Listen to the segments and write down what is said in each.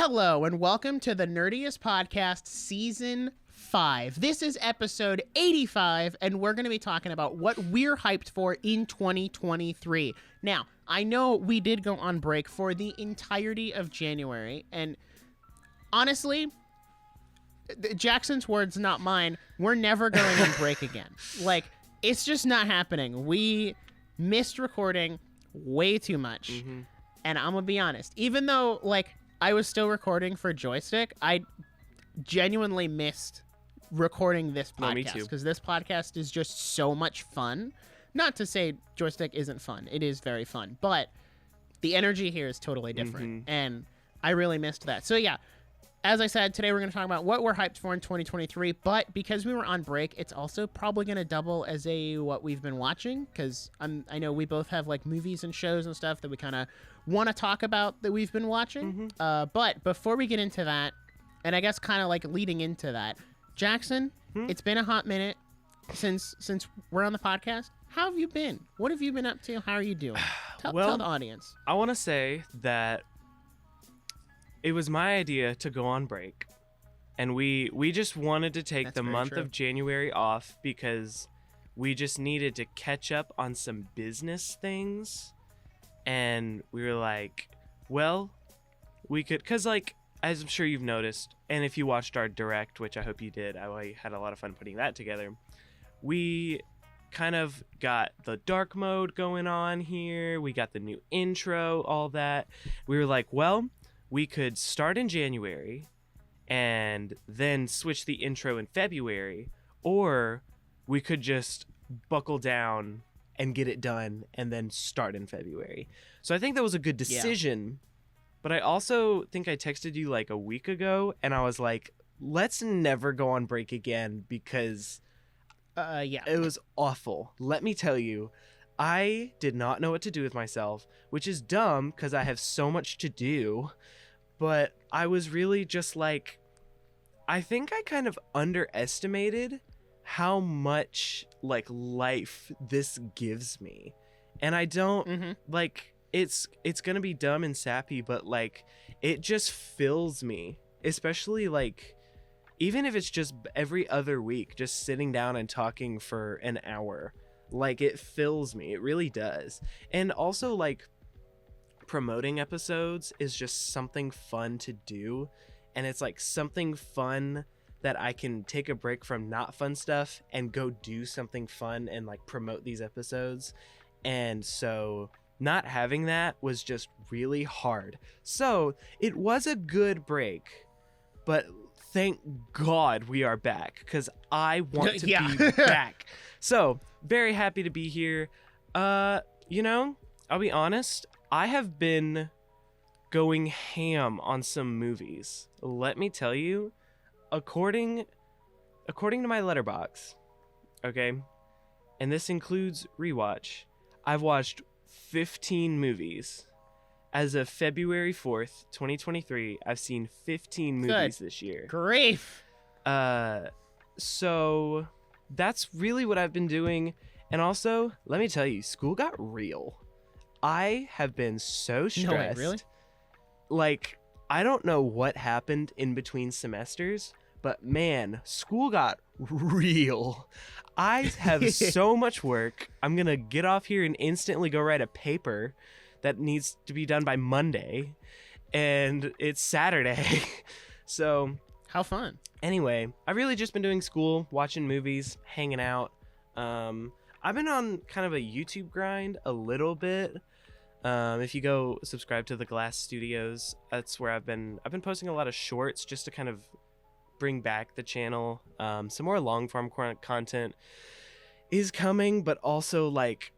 Hello and welcome to the Nerdiest Podcast Season 5. This is episode 85 and we're going to be talking about what we're hyped for in 2023. Now, I know we did go on break for the entirety of January and honestly, Jackson's words, not mine, we're never going on break again. Like, it's just not happening. We missed recording way too much. And I'm going to be honest, even though, like, I was still recording for Joystick, I genuinely missed recording this podcast because this podcast is just so much fun. Not to say Joystick isn't fun. It is very fun. But the energy here is totally different. And I really missed that. So, yeah. As I said, today we're going to talk about what we're hyped for in 2023, but because we were on break, it's also probably going to double as a what we've been watching, because I know we both have like movies and shows and stuff that we kind of want to talk about that we've been watching. But before we get into that, and I guess kind of like leading into that, Jackson, it's been a hot minute since we're on the podcast. How have you been? What have you been up to? How are you doing? Tell the audience. I want to say that it was my idea to go on break, and we just wanted to take the month of January off because we just needed to catch up on some business things, and we were like, well, we could, because like, as I'm sure you've noticed, and if you watched our direct, which I hope you did, I had a lot of fun putting that together, we kind of got the dark mode going on here, we got the new intro, all that. We were like, well, we could start in January and then switch the intro in February, or we could just buckle down and get it done and then start in February. So I think that was a good decision, but I also think I texted you like a week ago and I was like, let's never go on break again because it was awful. Let me tell you, I did not know what to do with myself, which is dumb because I have so much to do. But I was really just like, I think I kind of underestimated how much like life this gives me. And I don't like, it's going to be dumb and sappy, but like it just fills me, especially like, even if it's just every other week, just sitting down and talking for an hour, like it fills me. It really does. And also like, promoting episodes is just something fun to do, and it's like something fun that I can take a break from not fun stuff and go do something fun and like promote these episodes. And so not having that was just really hard. So it was a good break, but thank God we are back because I want to be back. So very happy to be here. You know, I'll be honest, I have been going ham on some movies. Let me tell you, according to my letterbox, okay, and this includes rewatch, I've watched 15 movies. As of February 4th, 2023, I've seen 15 movies this year. Grief. So that's really what I've been doing. And also, let me tell you, school got real. I have been so stressed. No way, really? Like, I don't know what happened in between semesters, but man, school got real. I have so much work. I'm going to get off here and instantly go write a paper that needs to be done by Monday. And it's Saturday. So, how fun. Anyway, I've really just been doing school, watching movies, hanging out. I've been on kind of a YouTube grind a little bit. If you go subscribe to the Glass Studios, that's where I've been posting a lot of shorts just to kind of bring back the channel. Some more long form content is coming, but also like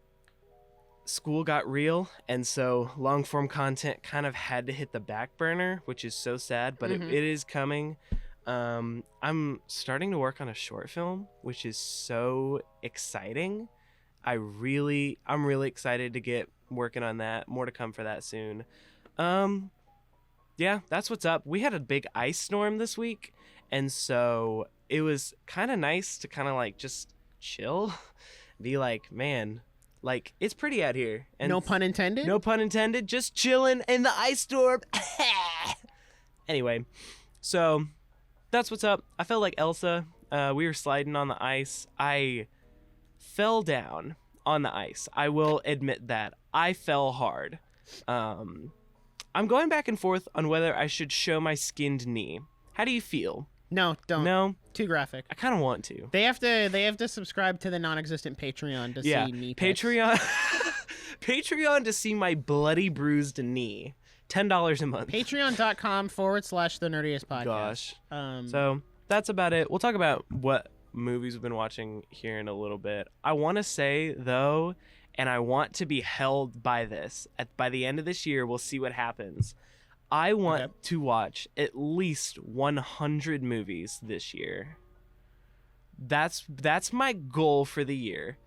school got real, and so long form content kind of had to hit the back burner, which is so sad, but it is coming. I'm starting to work on a short film, which is so exciting. I'm really excited to get working on that. More to come for that soon. Yeah, that's what's up. We had a big ice storm this week, and so it was kind of nice to kind of like just chill, be like, man, like it's pretty out here. And no pun intended. No pun intended. Just chilling in the ice storm. Anyway, so that's what's up. I felt like Elsa. We were sliding on the ice. I fell down on the ice. I will admit that. I fell hard. I'm going back and forth on whether I should show my skinned knee. How do you feel? No, don't. No? Too graphic. I kind of want to. They have to subscribe to the non-existent Patreon to see knee pics. Patreon to see my bloody bruised knee. $10 a month. Patreon.com/the Nerdiest Podcast. Gosh. So that's about it. We'll talk about what movies we've been watching here in a little bit. I want to say, though, and I want to be held by this, by the end of this year, we'll see what happens. I want to watch at least 100 movies this year. That's my goal for the year,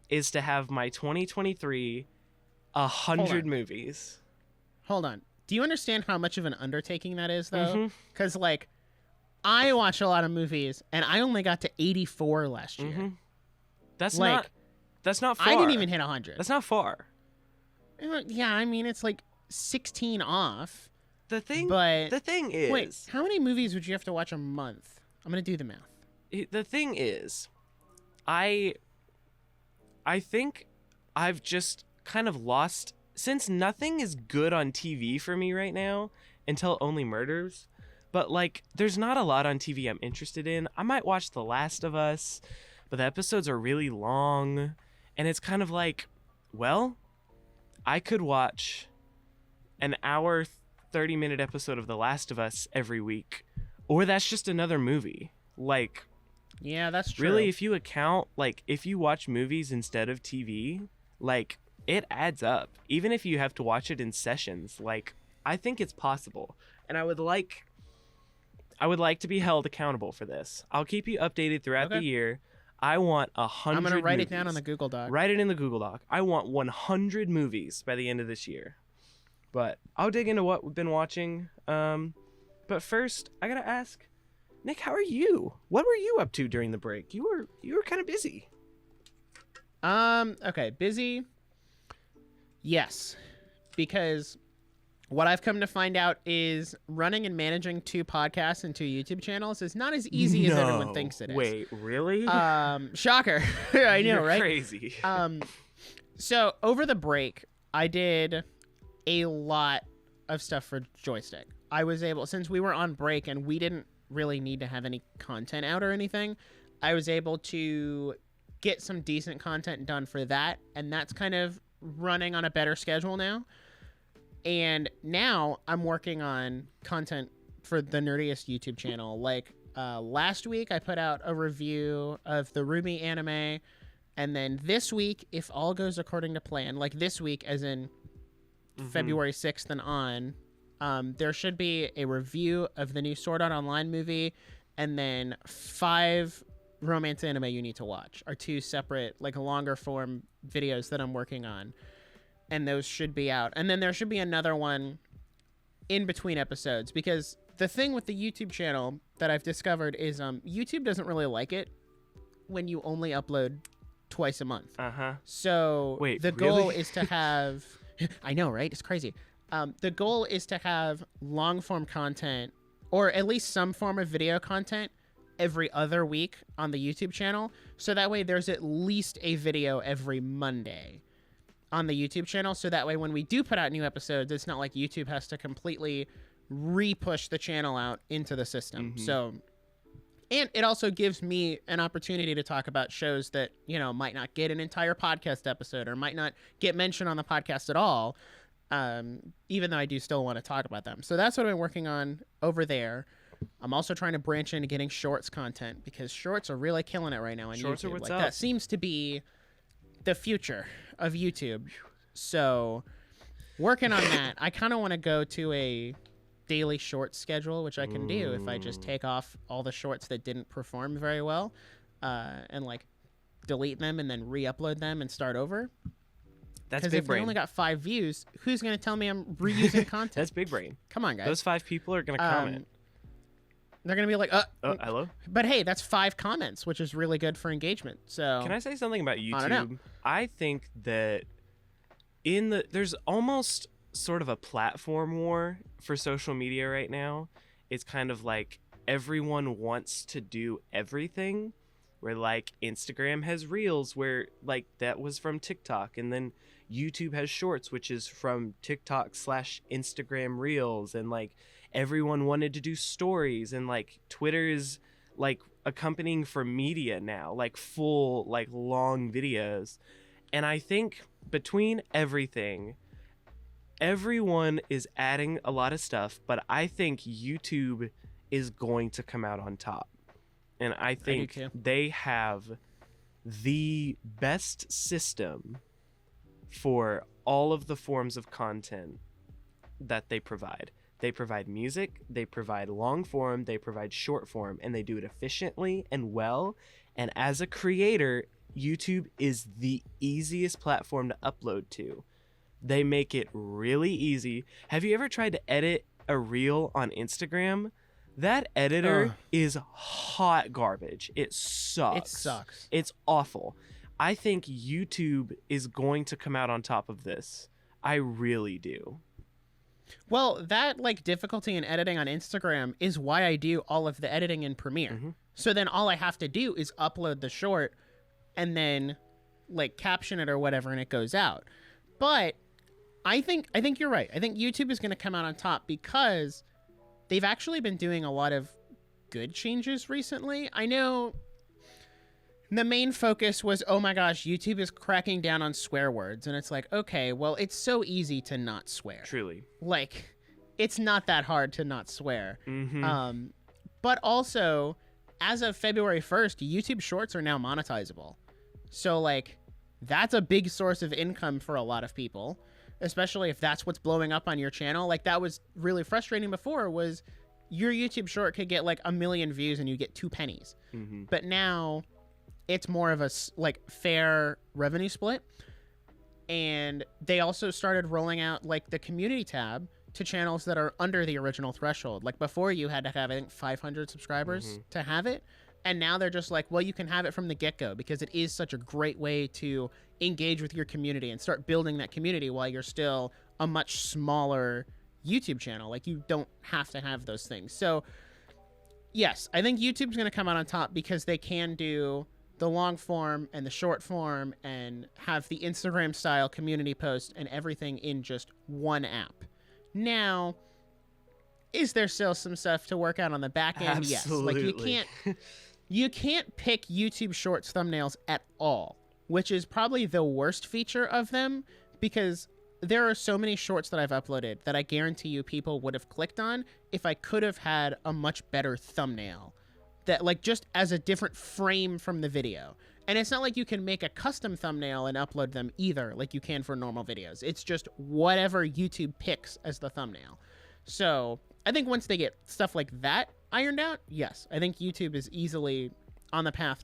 is to have my 2023 100 movies. Hold on. Do you understand how much of an undertaking that is, though? Because, like, I watch a lot of movies, and I only got to 84 last year. That's not far. I didn't even hit 100. That's not far. Yeah, I mean, it's like 16 off. The thing is... Wait, how many movies would you have to watch a month? I'm going to do the math. The thing is, I think I've just kind of lost... Since nothing is good on TV for me right now, until Only Murders, but, like, there's not a lot on TV I'm interested in. I might watch The Last of Us, but the episodes are really long, and it's kind of like, well, I could watch an hour, 30-minute episode of The Last of Us every week, or that's just another movie. Like, yeah, that's true. Really, if you account, like, if you watch movies instead of TV, like, it adds up. Even if you have to watch it in sessions, like, I think it's possible. And I would like to be held accountable for this. I'll keep you updated throughout the year. I want 100 I'm going to write movies. it down on the Google Doc. Write it in the Google Doc. I want 100 movies by the end of this year. But I'll dig into what we've been watching. But first, I got to ask, Nick, how are you? What were you up to during the break? You were kind of busy. Okay, busy. Yes, because what I've come to find out is running and managing 2 podcasts and 2 YouTube channels is not as easy as everyone thinks it is. Wait, really? Shocker. I know, You're right? Crazy. So over the break, I did a lot of stuff for Joystick. I was able, since we were on break and we didn't really need to have any content out or anything, I was able to get some decent content done for that, and that's kind of running on a better schedule now. And now I'm working on content for the Nerdiest YouTube channel. Like last week I put out a review of the Ruby anime, and then this week, if all goes according to plan, like this week as in February 6th and on, there should be a review of the new Sword Art Online movie, and then 5 romance anime you need to watch are 2 separate, like, longer form videos that I'm working on, and those should be out. And then there should be another one in between episodes, because the thing with the YouTube channel that I've discovered is YouTube doesn't really like it when you only upload twice a month. So wait, the goal really? is to have I know, right? It's crazy. The goal is to have long form content, or at least some form of video content, every other week on the YouTube channel, so that way there's at least a video every Monday on the YouTube channel, so that way when we do put out new episodes, it's not like YouTube has to completely re-push the channel out into the system. So, and it also gives me an opportunity to talk about shows that, you know, might not get an entire podcast episode or might not get mentioned on the podcast at all, even though I do still want to talk about them. So that's what I've been working on over there. I'm also trying to branch into getting shorts content, because shorts are really killing it right now on Shorts YouTube. Are what's like, up. that seems to be the future of YouTube. So working on that. I kind of want to go to a daily short schedule, which I can do if I just take off all the shorts that didn't perform very well, and like delete them and then re-upload them and start over. That's Because big if brain. they only got 5 views, who's going to tell me I'm reusing content? That's big brain. Come on, guys. Those 5 people are gonna comment. They're going to be like, Hello? But hey, that's 5 comments, which is really good for engagement. So Can I say something about YouTube? I don't know. I think that there's almost sort of a platform war for social media right now, it's kind of like everyone wants to do everything, where like Instagram has Reels, where like that was from TikTok, and then YouTube has Shorts, which is from TikTok / Instagram Reels, and like everyone wanted to do stories, and like Twitter is like accompanying for media now, like full like long videos. And I think between everything, everyone is adding a lot of stuff, but I think YouTube is going to come out on top. And I think they have the best system for all of the forms of content that they provide. They provide music, they provide long form, they provide short form, and they do it efficiently and well. And as a creator, YouTube is the easiest platform to upload to. They make it really easy. Have you ever tried to edit a reel on Instagram? That editor is hot garbage. It sucks. It's awful. I think YouTube is going to come out on top of this. I really do. Well, that like difficulty in editing on Instagram is why I do all of the editing in Premiere. Mm-hmm. So then all I have to do is upload the short and then like caption it or whatever, and it goes out. But I think you're right. I think YouTube is going to come out on top because they've actually been doing a lot of good changes recently. I know the main focus was, oh my gosh, YouTube is cracking down on swear words. And it's like, okay, well, it's so easy to not swear. Truly. Like, it's not that hard to not swear. Mm-hmm. But also, as of February 1st, YouTube Shorts are now monetizable. So, like, that's a big source of income for a lot of people, especially if that's what's blowing up on your channel. Like, that was really frustrating before, was your YouTube Short could get, like, 1 million views and you get 2 pennies. Mm-hmm. But now it's more of a like fair revenue split. And they also started rolling out like the community tab to channels that are under the original threshold. Like before you had to have, I think, 500 subscribers to have it. And now they're just like, well, you can have it from the get-go because it is such a great way to engage with your community and start building that community while you're still a much smaller YouTube channel. Like you don't have to have those things. So yes, I think YouTube's going to come out on top because they can do the long form and the short form and have the Instagram style community post and everything in just one app. Now, is there still some stuff to work out on the back end? Absolutely. Yes. Like you can't pick YouTube Shorts thumbnails at all, which is probably the worst feature of them because there are so many shorts that I've uploaded that I guarantee you people would have clicked on if I could have had a much better thumbnail that like just as a different frame from the video. And it's not like you can make a custom thumbnail and upload them either like you can for normal videos. It's just whatever YouTube picks as the thumbnail. So I think once they get stuff like that ironed out, yes, I think YouTube is easily on the path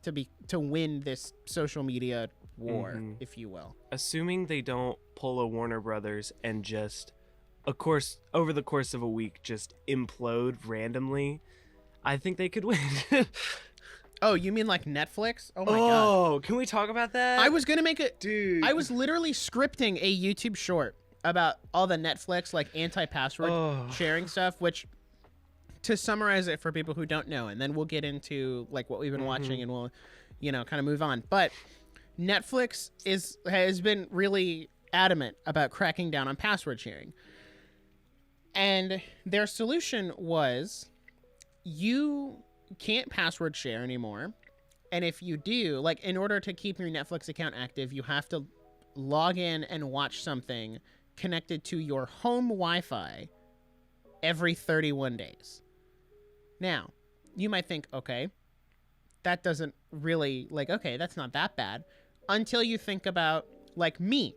to win this social media war, if you will. Assuming they don't pull a Warner Brothers and just, of course, over the course of a week, just implode randomly, I think they could win. Oh, you mean like Netflix? Oh my god. Oh, can we talk about that? I was gonna make it, dude. I was literally scripting a YouTube short about all the Netflix like anti-password sharing stuff, which, to summarize it for people who don't know, and then we'll get into like what we've been watching and we'll, kind of move on. But Netflix has been really adamant about cracking down on password sharing. And their solution was, you can't password share anymore. And if you do, like in order to keep your Netflix account active, you have to log in and watch something connected to your home Wi-Fi every 31 days. Now, you might think, okay, that doesn't really, like, okay, that's not that bad. Until you think about, like me,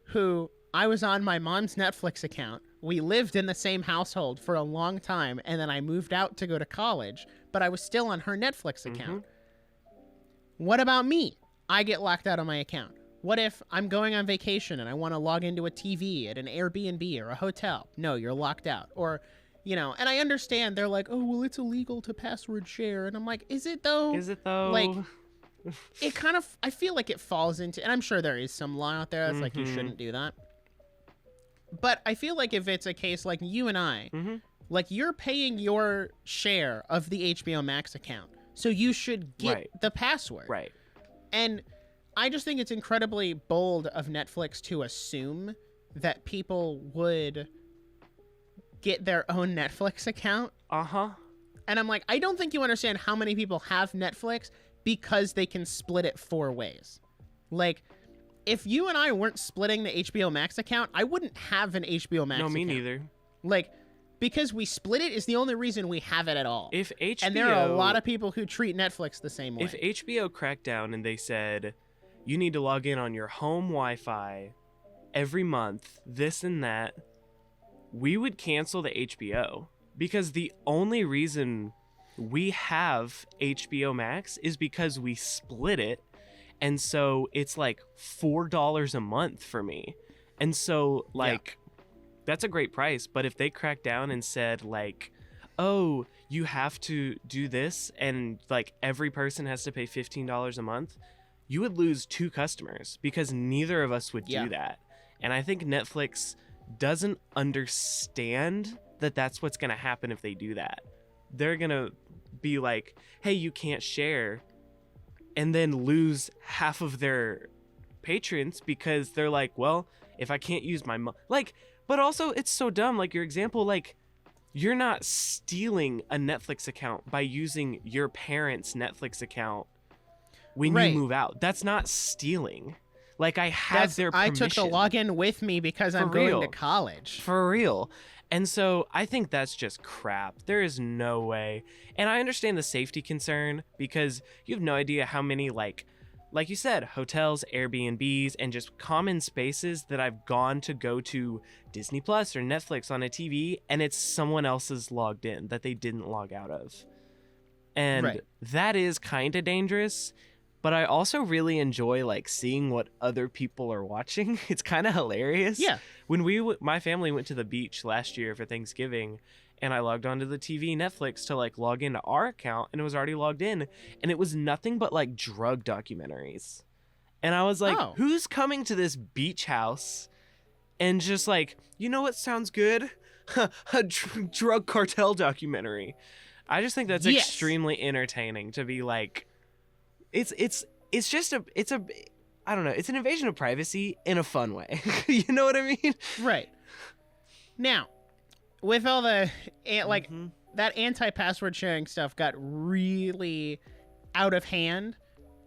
who I was on my mom's Netflix account. We lived in the same household for a long time, and then I moved out to go to college, but I was still on her Netflix account. What about me? I get locked out of my account. What if I'm going on vacation and I want to log into a TV at an Airbnb or a hotel? No, you're locked out. Or, and I understand they're like, oh, well, it's illegal to password share. And I'm like, is it though? Is it though? Like, it kind of, I feel like it falls into, and I'm sure there is some law out there that's like, you shouldn't do that. But I feel like if it's a case like you and I, Like, you're paying your share of the HBO Max account, so you should get the password. Right. And I just think it's incredibly bold of Netflix to assume that people would get their own Netflix account. Uh-huh. And I'm like, I don't think you understand how many people have Netflix because they can split it 4 ways. Like, if you and I weren't splitting the HBO Max account, I wouldn't have an HBO Max account. No, me neither. Like, because we split it is the only reason we have it at all. If HBO... And there are a lot of people who treat Netflix the same way. If HBO cracked down and they said, you need to log in on your home Wi-Fi every month, this and that, we would cancel the HBO. Because the only reason we have HBO Max is because we split it. And so it's like $4 a month for me. And so, like... That's a great price, but if they cracked down and said, like, oh, you have to do this and, like, every person has to pay $15 a month, you would lose 2 customers because neither of us would do that. And I think Netflix doesn't understand that that's what's going to happen if they do that. They're going to be like, hey, you can't share, and then lose half of their patrons because they're like, well, if I can't use my like... But also, it's so dumb. Like, your example, like, you're not stealing a Netflix account by using your parents' Netflix account when you move out. That's not stealing. Like, I have their permission. I took the login with me because I'm going to college. For real. And so I think that's just crap. There is no way. And I understand the safety concern because you have no idea how many, like you said, hotels, Airbnbs, and just common spaces that I've gone to go to Disney Plus or Netflix on a TV, and it's someone else's logged in that they didn't log out of. And that is kind of dangerous, but I also really enjoy, like, seeing what other people are watching. It's kind of hilarious. Yeah. When my family went to the beach last year for Thanksgiving, and I logged onto the TV Netflix to, like, log into our account, and it was already logged in, and it was nothing but, like, drug documentaries. And I was like, who's coming to this beach house and just like, you know what sounds good? A drug cartel documentary. I just think that's extremely entertaining to be like, it's just I don't know, it's an invasion of privacy in a fun way. You know what I mean? Right. Now, with all the, like, that anti-password sharing stuff got really out of hand,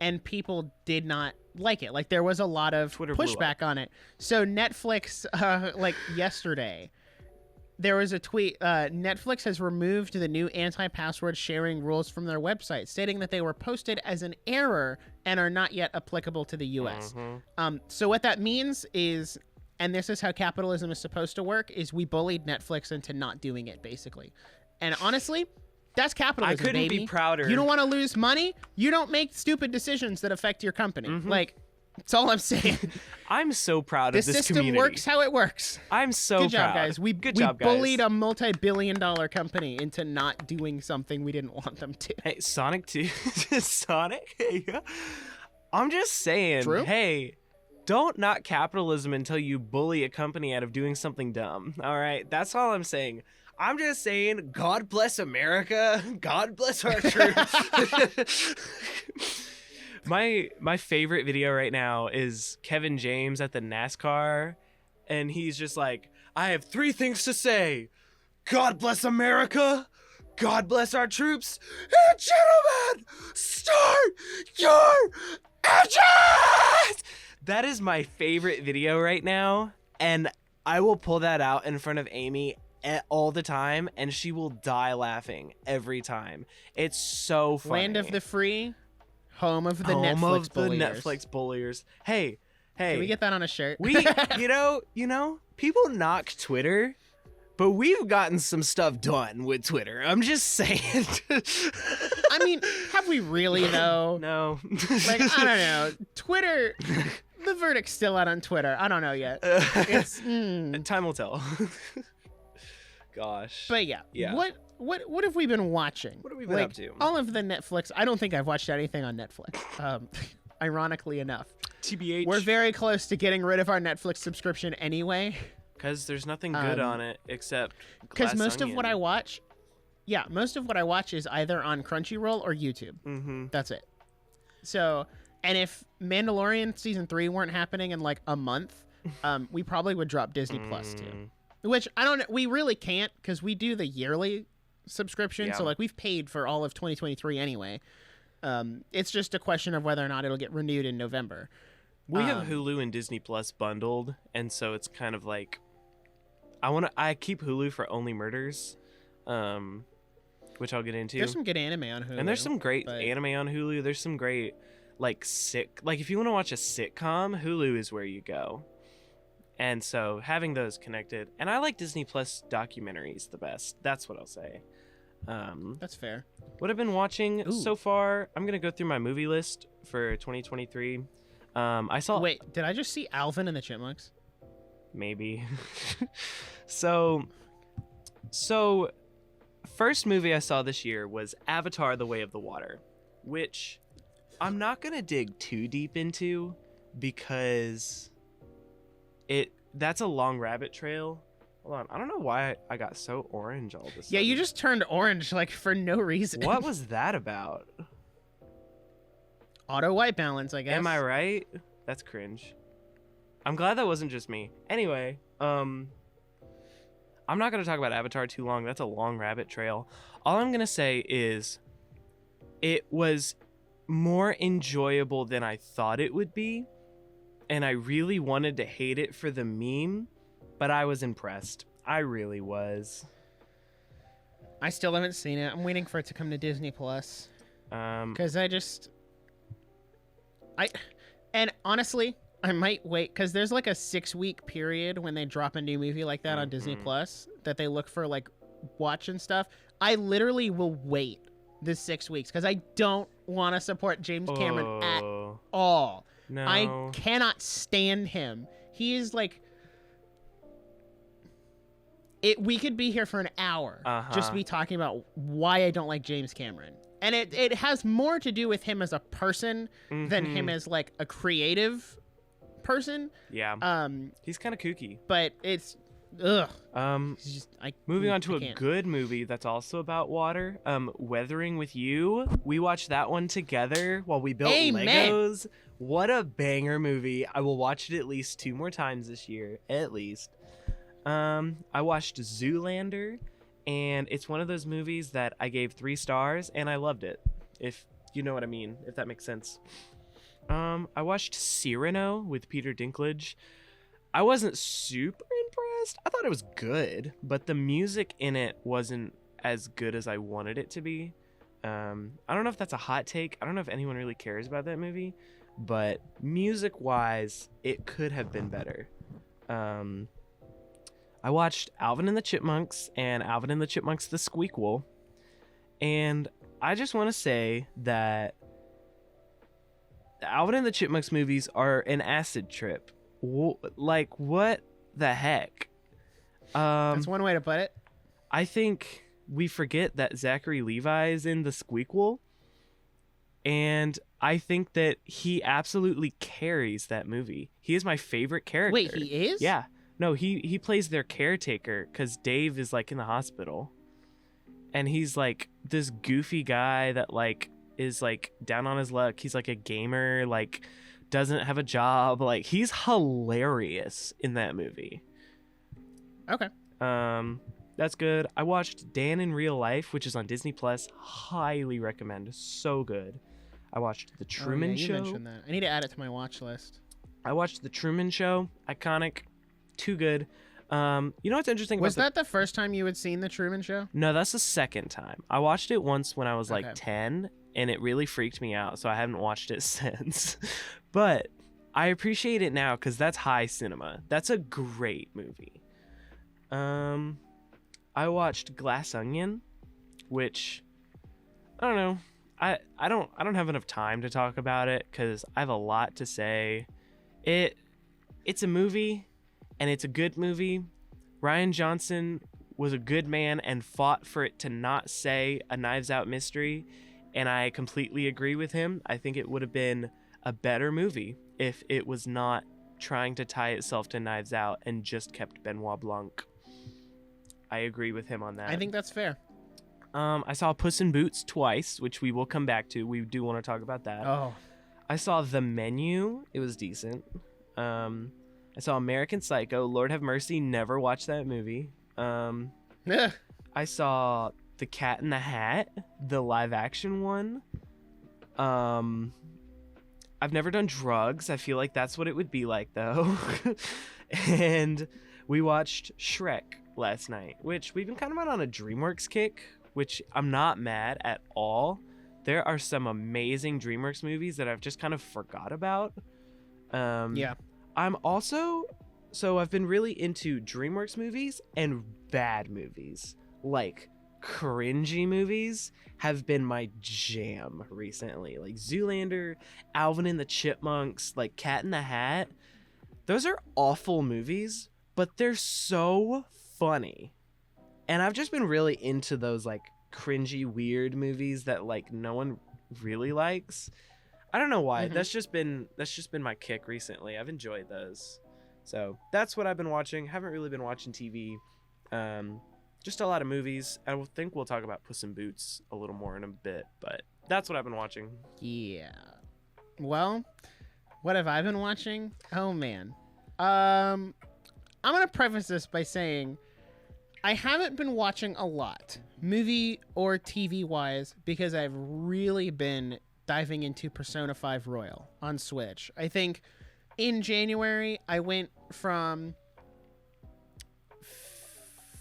and people did not like it. Like, there was a lot of pushback on it. So Netflix, like, yesterday, there was a tweet, Netflix has removed the new anti-password sharing rules from their website, stating that they were posted as an error and are not yet applicable to the U.S. So what that means is, and this is how capitalism is supposed to work, is we bullied Netflix into not doing it, basically. And honestly, that's capitalism, I couldn't be prouder. You don't want to lose money? You don't make stupid decisions that affect your company. Like, that's all I'm saying. I'm so proud of this system community. Works how it works. I'm so Good job, proud. guys. We bullied a multi-billion-dollar company into not doing something we didn't want them to. Hey, Sonic 2. Sonic? I'm just saying, True? Hey, don't knock capitalism until you bully a company out of doing something dumb. All right? That's all I'm saying. I'm just saying, God bless America. God bless our troops. My favorite video right now is Kevin James at the NASCAR, and he's just like, I have 3 things to say. God bless America. God bless our troops. And gentlemen, start your engines! That is my favorite video right now, and I will pull that out in front of Amy all the time, and she will die laughing every time. It's so funny. Land of the free, home of the Netflix bulliers. Hey. Can we get that on a shirt? We, you know, people knock Twitter, but we've gotten some stuff done with Twitter. I'm just saying. I mean, have we really, though? No. Like, I don't know. Twitter, the verdict's still out on Twitter. I don't know yet. It's time will tell. Gosh. But yeah. What have we been watching? What have we been up to? All of the Netflix. I don't think I've watched anything on Netflix. Ironically enough. TBH. We're very close to getting rid of our Netflix subscription anyway. Because there's nothing good on it except because Glass most Onion. of what I watch, most of what I watch is either on Crunchyroll or YouTube. Mm-hmm. That's it. So, and if Mandalorian season 3 weren't happening in like a month, we probably would drop Disney Plus too. Which I don't. We really can't because we do the yearly subscription. Yeah. So like we've paid for all of 2023 anyway. It's just a question of whether or not it'll get renewed in November. We have Hulu and Disney Plus bundled, and so it's kind of like I keep Hulu for Only Murders, which I'll get into. There's some good anime on Hulu, and there's some great anime on Hulu. There's some great like if you want to watch a sitcom, Hulu is where you go. And so having those connected, and I like Disney Plus documentaries the best. That's what I'll say. That's fair. What I've been watching so far, I'm gonna go through my movie list for 2023. I saw. Wait, did I just see Alvin and the Chipmunks? Maybe. so first movie I saw this year was Avatar: The Way of the Water, which I'm not gonna dig too deep into because that's a long rabbit trail. Hold on, I don't know why I got so orange all of a sudden. Yeah, you just turned orange like for no reason. What was that about? Auto white balance, I guess. Am I right? That's cringe. I'm glad that wasn't just me. Anyway, I'm not going to talk about Avatar too long. That's a long rabbit trail. All I'm going to say is it was more enjoyable than I thought it would be, and I really wanted to hate it for the meme, but I was impressed. I really was. I still haven't seen it. I'm waiting for it to come to Disney Plus. Because and honestly, I might wait because there's like a 6-week period when they drop a new movie like that on Disney Plus that they look for like watch and stuff. I literally will wait the 6 weeks because I don't want to support James Cameron at all. No. I cannot stand him. He is like we could be here for an hour just be talking about why I don't like James Cameron. And it has more to do with him as a person than him as like a creative person. Yeah. He's kind of kooky. But it's moving on to a good movie that's also about water. Weathering with You. We watched that one together while we built Legos. What a banger movie. I will watch it at least 2 more times this year, at least. I watched Zoolander. And it's one of those movies that I gave 3 stars, and I loved it. If you know what I mean, if that makes sense. I watched Cyrano with Peter Dinklage. I wasn't super impressed. I thought it was good, but the music in it wasn't as good as I wanted it to be. I don't know if that's a hot take. I don't know if anyone really cares about that movie, but music-wise, it could have been better. I watched Alvin and the Chipmunks and Alvin and the Chipmunks the Squeakquel, and I just want to say that the Alvin and the Chipmunks movies are an acid trip. Like, what the heck? That's one way to put it. I think we forget that Zachary Levi is in the Squeakquel, and I think that he absolutely carries that movie. He is my favorite character. Wait, he is? Yeah. No, he plays their caretaker because Dave is like in the hospital, and he's like this goofy guy that like is like down on his luck. He's like a gamer, like doesn't have a job. Like he's hilarious in that movie. Okay. That's good. I watched Dan in Real Life, which is on Disney Plus. Highly recommend. So good. I watched The Truman Show. You mentioned that. I need to add it to my watch list. I watched The Truman Show. Iconic. Too good. You know what's interesting? Was that the first time you had seen The Truman Show? No, that's the second time. I watched it once when I was like 10, and it really freaked me out, so I haven't watched it since. But I appreciate it now because that's high cinema. That's a great movie. I watched Glass Onion, which I don't know. I don't have enough time to talk about it because I have a lot to say. It's a movie. And it's a good movie. Rian Johnson was a good man and fought for it to not say a Knives Out mystery. And I completely agree with him. I think it would have been a better movie if it was not trying to tie itself to Knives Out and just kept Benoit Blanc. I agree with him on that. I think that's fair. I saw Puss in Boots twice, which we will come back to. We do want to talk about that. Oh. I saw The Menu. It was decent. I saw American Psycho. Lord have mercy, never watched that movie. I saw The Cat in the Hat, the live action one. I've never done drugs. I feel like that's what it would be like, though. And we watched Shrek last night, which we've been kind of on a DreamWorks kick, which I'm not mad at all. There are some amazing DreamWorks movies that I've just kind of forgot about. Yeah. I'm also... So I've been really into DreamWorks movies and bad movies. Like, cringy movies have been my jam recently. Like Zoolander, Alvin and the Chipmunks, like Cat in the Hat. Those are awful movies, but they're so funny. And I've just been really into those like cringy, weird movies that like no one really likes. I don't know why. That's just been my kick recently. I've enjoyed those. So that's what I've been watching. Haven't really been watching TV. Just a lot of movies. I think we'll talk about Puss in Boots a little more in a bit, but that's what I've been watching. Yeah. Well, what have I been watching? Oh, man. I'm going to preface this by saying I haven't been watching a lot, movie or TV-wise, because I've really been diving into Persona 5 Royal on Switch. I think in January, I went from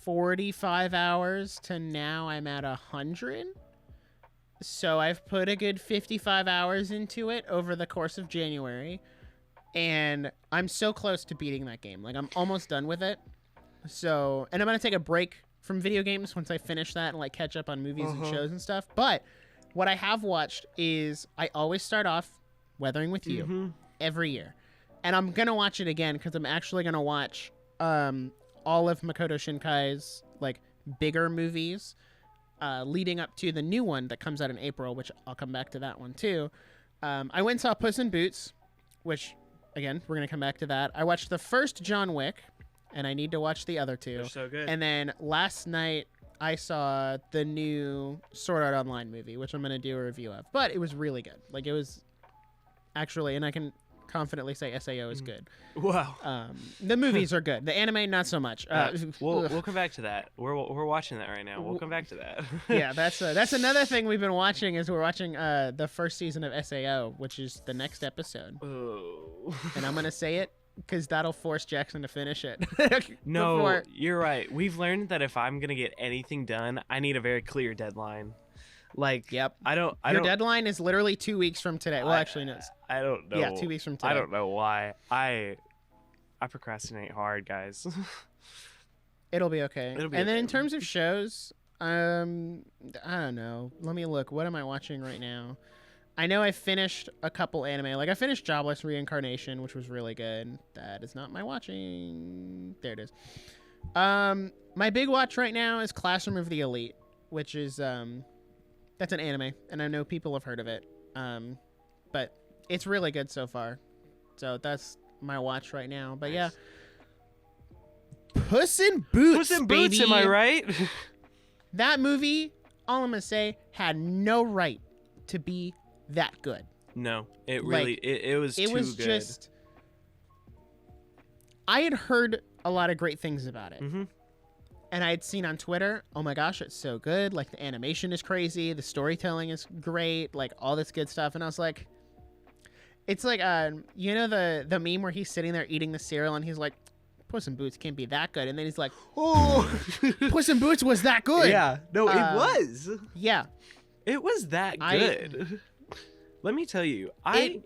45 hours to now I'm at 100. So I've put a good 55 hours into it over the course of January. And I'm so close to beating that game. Like, I'm almost done with it. So, and I'm going to take a break from video games once I finish that and, like, catch up on movies and shows and stuff. But what I have watched is I always start off Weathering with You every year. And I'm going to watch it again because I'm actually going to watch all of Makoto Shinkai's, like, bigger movies leading up to the new one that comes out in April, which I'll come back to that one, too. I went and saw Puss in Boots, which, again, we're going to come back to that. I watched the first John Wick, and I need to watch the other two. They're so good. And then last night, I saw the new Sword Art Online movie, which I'm going to do a review of. But it was really good. Like, it was actually, and I can confidently say SAO is good. Wow. The movies are good. The anime, not so much. We'll come back to that. We're watching that right now. We'll come back to that. Yeah, that's another thing we've been watching is we're watching the first season of SAO, which is the next episode. Oh. And I'm gonna say it because that'll force Jackson to finish it. No, you're right. We've learned that if I'm gonna get anything done, I need a very clear deadline. Like, yep. Your deadline is literally 2 weeks from today. Well, actually, no. I don't know. Yeah, 2 weeks from today. I don't know why. I procrastinate hard, guys. It'll be okay. It'll be and then okay. in terms of shows, I don't know. Let me look. What am I watching right now? I know I finished a couple anime. Like, I finished Jobless Reincarnation, which was really good. That is not my watching. There it is. My big watch right now is Classroom of the Elite, which is that's an anime, and I know people have heard of it. But it's really good so far. So that's my watch right now. But nice. Yeah. Puss in Boots, Puss in Boots, am I right? That movie, all I'm going to say, had no right to be that good. No, it really, like, it was too good. It was just, I had heard a lot of great things about it. Mm-hmm. And I had seen on Twitter, oh my gosh, it's so good. Like, the animation is crazy. The storytelling is great. Like, all this good stuff. And I was like, it's like, you know, the meme where he's sitting there eating the cereal and he's like, Puss in Boots can't be that good. And then he's like, oh, Puss in Boots was that good. Yeah. No, it was. Yeah. It was that good. Let me tell you, I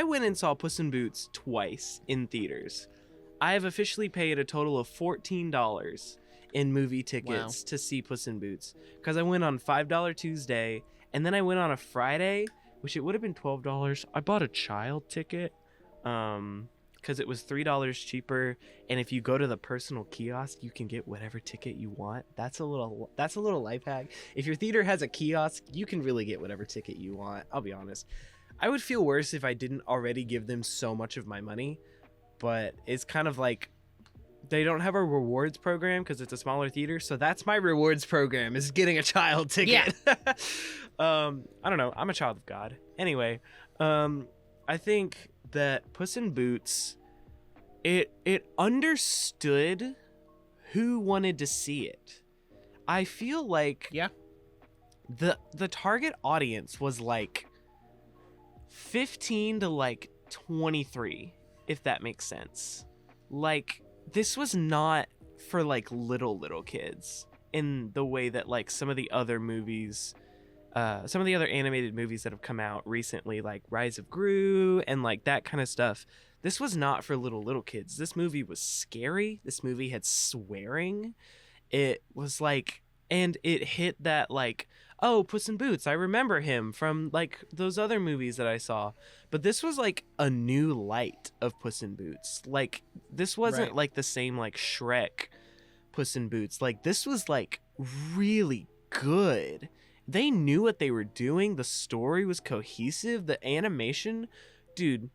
went and saw Puss in Boots twice in theaters. I have officially paid a total of $14 in movie tickets to see Puss in Boots, because I went on $5 Tuesday, and then I went on a Friday, which it would have been $12. I bought a child ticket because it was $3 cheaper, and if you go to the personal kiosk, you can get whatever ticket you want. That's a little life hack. If your theater has a kiosk, you can really get whatever ticket you want. I'll be honest. I would feel worse if I didn't already give them so much of my money. but it's kind of like they don't have a rewards program because it's a smaller theater. So that's my rewards program, is getting a child ticket. Yeah. I don't know. I'm a child of God. Anyway, I think that Puss in Boots, it understood who wanted to see it. I feel like the target audience was like 15 to like 23, if that makes sense. Like, this was not for like little kids in the way that like some of the other movies, some of the other animated movies that have come out recently, like Rise of Gru and like that kind of stuff. This was not for little kids. This movie was scary. This movie had swearing. It was like, and it hit that like, oh, Puss in Boots, I remember him from like those other movies that I saw. But this was like a new light of Puss in Boots. Like, this wasn't like the same like Shrek Puss in Boots. Like, this was like really good. They knew what they were doing. The story was cohesive. The animation, dude,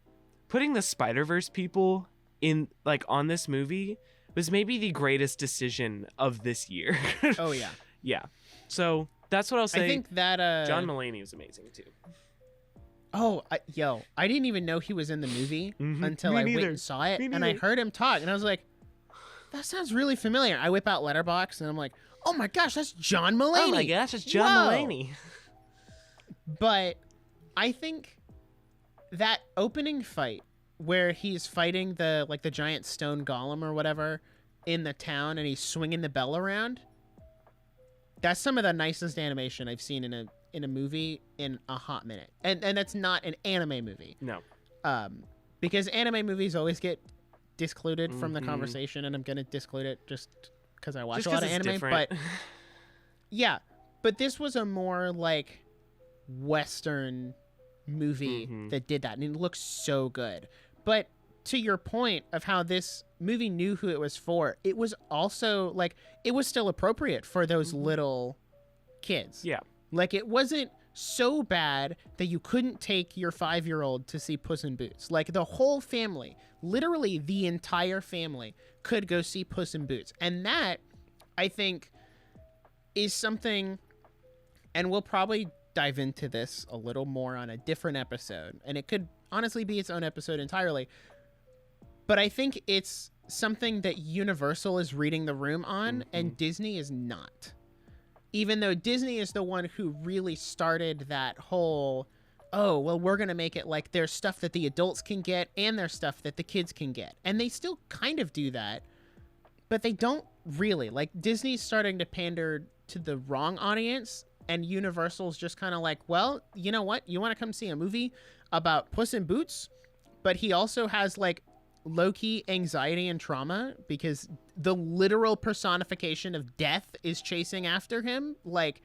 putting the Spider-Verse people in like on this movie was maybe the greatest decision of this year. Oh yeah. Yeah. So that's what I'll say. I think that John Mulaney was amazing too. Oh, I didn't even know he was in the movie until I went and saw it, and I heard him talk, and I was like, that sounds really familiar. I whip out Letterboxd, and I'm like, oh my gosh, that's John Mulaney. Oh my gosh, it's John Mulaney. But I think that opening fight where he's fighting the giant stone golem or whatever in the town, and he's swinging the bell around, that's some of the nicest animation I've seen in a movie in a hot minute. And that's not an anime movie. No. Because anime movies always get discluded from the conversation, and I'm going to disclude it just because I watch a lot of anime. Different. But yeah, but this was a more like Western movie that did that, and it looks so good. But to your point of how this movie knew who it was for, it was also like, it was still appropriate for those little kids. Yeah. Like, it wasn't so bad that you couldn't take your 5-year-old to see Puss in Boots. Like, the whole family, literally the entire family, could go see Puss in Boots. And that, I think, is something, and we'll probably dive into this a little more on a different episode, and it could honestly be its own episode entirely. But I think it's something that Universal is reading the room on, and Disney is not. Even though Disney is the one who really started that whole, oh, well, we're going to make it like there's stuff that the adults can get and there's stuff that the kids can get. And they still kind of do that, but they don't really. Like, Disney's starting to pander to the wrong audience, and Universal's just kind of like, well, you know what? You want to come see a movie about Puss in Boots? But he also has, like, low-key anxiety and trauma because the literal personification of death is chasing after him. Like,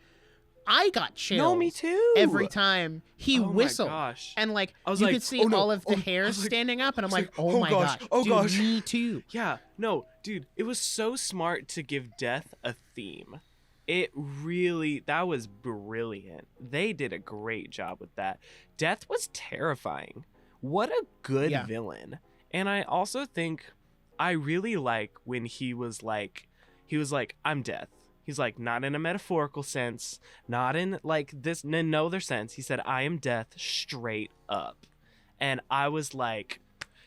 I got chills. No, me too. Every time he whistled. My gosh. And like, I was you like, could see all of the hairs standing up, and I'm like, oh my gosh. Oh dude, gosh. Me too. Yeah. No, dude, it was so smart to give death a theme. It really, that was brilliant. They did a great job with that. Death was terrifying. What a good villain. And I also think I really like when he was like, I'm death. He's like, not in a metaphorical sense, not in like this, in no other sense. He said, I am death straight up. And I was like,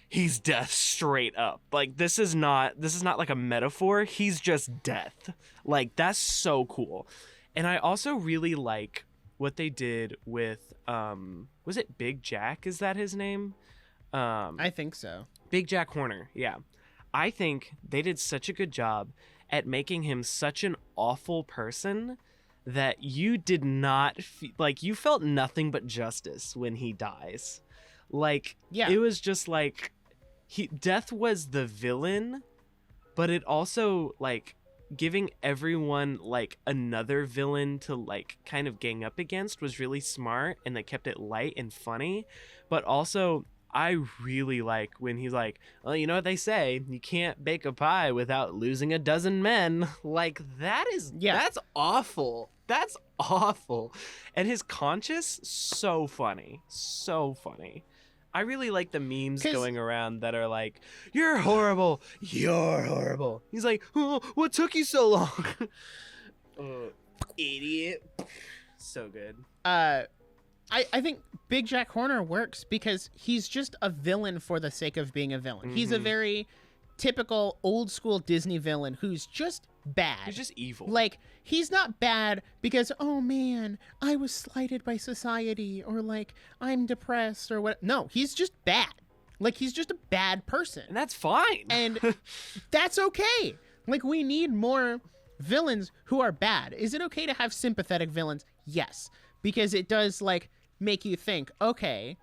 he's death straight up. Like, this is not like a metaphor. He's just death. Like, that's so cool. And I also really like what they did with, was it Big Jack? Is that his name? I think so. Big Jack Horner, yeah. I think they did such a good job at making him such an awful person that you did not like, you felt nothing but justice when he dies. Like, it was just like, death was the villain, but it also like giving everyone like another villain to like kind of gang up against was really smart, and they kept it light and funny. But also, I really like when he's like, well, you know what they say, you can't bake a pie without losing a dozen men. Like, that's awful. That's awful. And his conscience, so funny. I really like the memes going around that are like, "You're horrible. You're horrible." He's like, "Oh, what took you so long?" Idiot. So good. I think Big Jack Horner works because he's just a villain for the sake of being a villain. He's a very typical old school Disney villain who's just bad. He's just evil. Like, he's not bad because, oh man, I was slighted by society, or like, I'm depressed, or what. No, he's just bad. Like, he's just a bad person. And that's fine. And that's okay. Like, we need more villains who are bad. Is it okay to have sympathetic villains? Yes. Because it does, like, make you think, okay,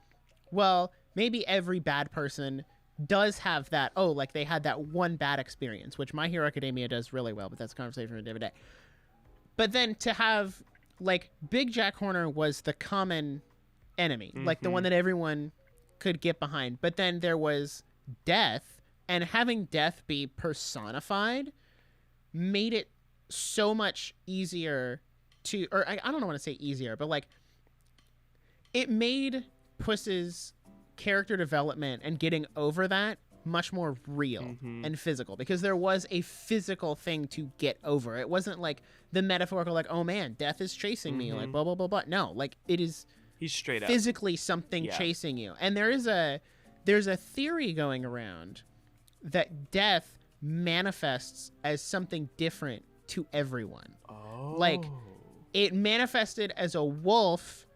well, maybe every bad person does have that, oh, like they had that one bad experience, which My Hero Academia does really well, but that's a conversation for a different day. But then to have, like, Big Jack Horner was the common enemy, like the one that everyone could get behind. But then there was Death, and having Death be personified made it so much easier to, or I don't want to say easier, but like, it made Puss's character development and getting over that much more real and physical, because there was a physical thing to get over. It wasn't like the metaphorical, like, oh man, Death is chasing me, like blah blah blah blah. No, like, it is, he's straight up physically something chasing you. And there's a theory going around that Death manifests as something different to everyone. Like, it manifested as a wolf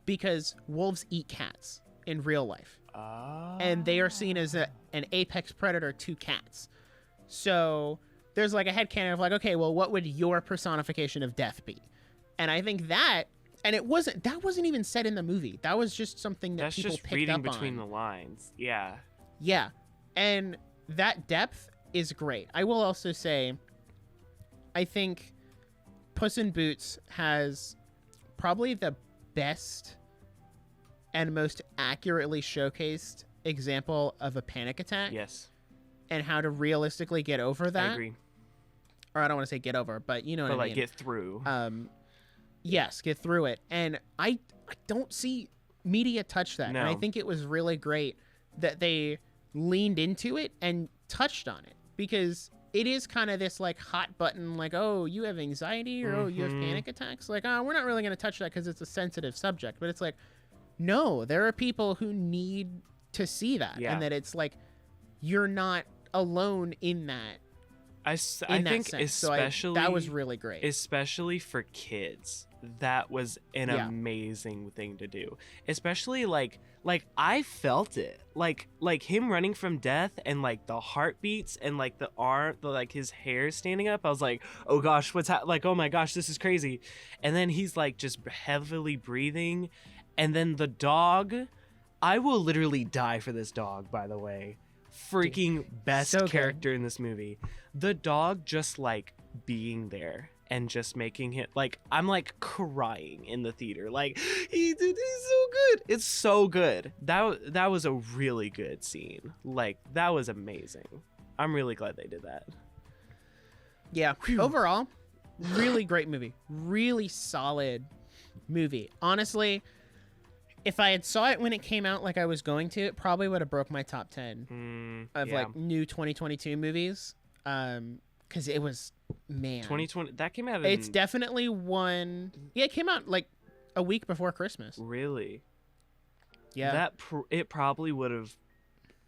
because wolves eat cats in real life. And they are seen as an apex predator to cats. So there's like a headcanon of like, okay, well, what would your personification of Death be? And I think that, and that wasn't even said in the movie. That was just something that people picked up on. That's just reading between the lines. Yeah. Yeah. And that depth is great. I will also say, I think Puss in Boots has probably the best and most accurately showcased example of a panic attack. Yes. And how to realistically get over that. I agree. Or I don't want to say get over, but you know what I mean. But like get through. Yes, get through it. And I don't see media touch that. No. And I think it was really great that they leaned into it and touched on it, because it is kind of this like hot button, like, oh, you have anxiety, or oh, you have panic attacks. Like, oh, we're not really going to touch that because it's a sensitive subject. But it's like, no, there are people who need to see that. Yeah. And that it's like, you're not alone in that. I think sense. Especially, that was really great. Especially for kids. That was an amazing thing to do. Especially like I felt it. Like him running from Death, and like the heartbeats, and like the arm, like his hair standing up. I was like, oh gosh, like, oh my gosh, this is crazy. And then he's like just heavily breathing. And then the dog, I will literally die for this dog, by the way. Freaking best character in this movie. The dog just like being there and just making it, like, I'm like crying in the theater. Like, he's so good. It's so good. That was a really good scene. Like, that was amazing. I'm really glad they did that. Yeah. Whew. Overall, really great movie. Really solid movie. Honestly, if I had saw it when it came out like I was going to, it probably would have broke my top 10 of like new 2022 movies. Because it was, man. 2020, that came out It's definitely one. Yeah, it came out like a week before Christmas. Really? Yeah. It probably would have,